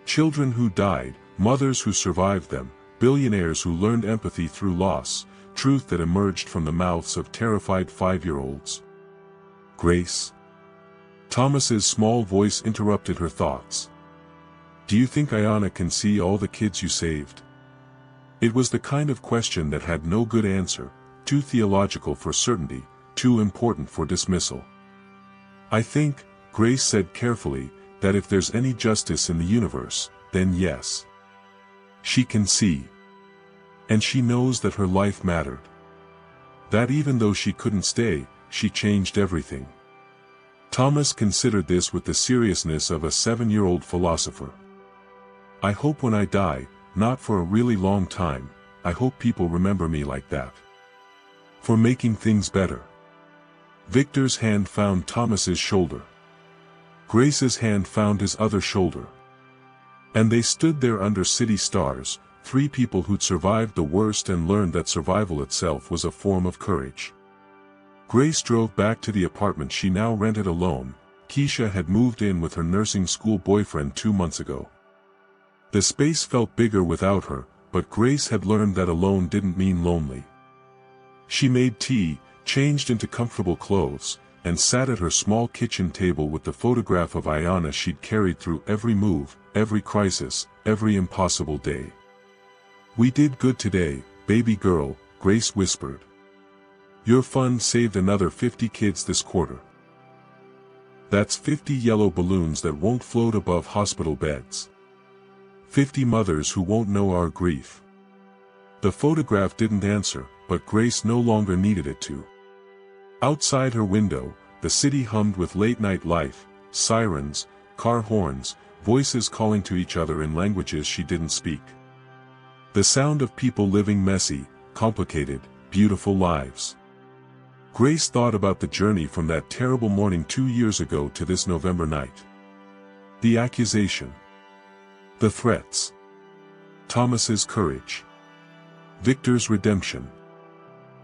[SPEAKER 1] Children who died, mothers who survived them, billionaires who learned empathy through loss, truth that emerged from the mouths of terrified 5-year-olds. Grace? Thomas's small voice interrupted her thoughts. Do you think Ayanna can see all the kids you saved? It was the kind of question that had no good answer, too theological for certainty, too important for dismissal. I think, Grace said carefully, that if there's any justice in the universe, then yes. She can see. And she knows that her life mattered. That even though she couldn't stay, she changed everything. Thomas considered this with the seriousness of a 7-year-old philosopher. I hope when I die, not for a really long time, I hope people remember me like that. For making things better. Victor's hand found Thomas's shoulder. Grace's hand found his other shoulder. And they stood there under city stars, 3 people who'd survived the worst and learned that survival itself was a form of courage. Grace drove back to the apartment she now rented alone. Keisha had moved in with her nursing school boyfriend 2 months ago. The space felt bigger without her, but Grace had learned that alone didn't mean lonely. She made tea, changed into comfortable clothes, and sat at her small kitchen table with the photograph of Ayanna she'd carried through every move, every crisis, every impossible day. "We did good today, baby girl," Grace whispered. "Your fund saved another 50 kids this quarter. That's 50 yellow balloons that won't float above hospital beds. 50 mothers who won't know our grief." The photograph didn't answer, but Grace no longer needed it to. Outside her window, the city hummed with late-night life, sirens, car horns, voices calling to each other in languages she didn't speak. The sound of people living messy, complicated, beautiful lives. Grace thought about the journey from that terrible morning 2 years ago to this November night. The accusation. The threats. Thomas's courage. Victor's redemption.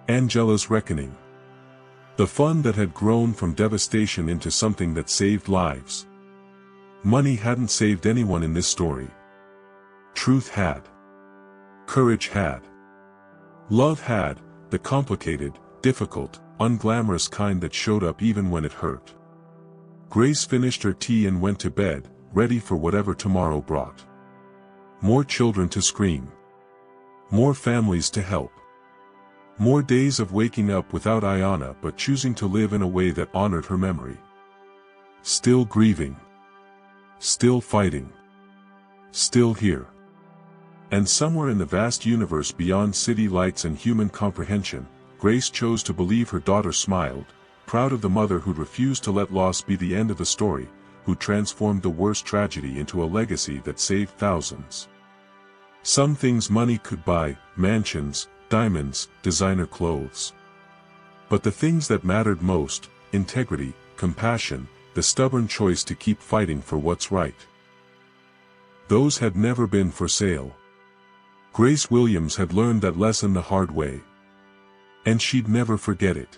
[SPEAKER 1] Angela's reckoning. The fun that had grown from devastation into something that saved lives. Money hadn't saved anyone in this story. Truth had. Courage had. Love had, the complicated, difficult, unglamorous kind that showed up even when it hurt. Grace finished her tea and went to bed, ready for whatever tomorrow brought. More children to scream. More families to help. More days of waking up without Ayanna but choosing to live in a way that honored her memory. Still grieving. Still fighting. Still here. And somewhere in the vast universe beyond city lights and human comprehension, Grace chose to believe her daughter smiled, proud of the mother who'd refused to let loss be the end of the story, who transformed the worst tragedy into a legacy that saved thousands. Some things money could buy, mansions, diamonds, designer clothes. But the things that mattered most, integrity, compassion, the stubborn choice to keep fighting for what's right, those had never been for sale. Grace Williams had learned that lesson the hard way. And she'd never forget it.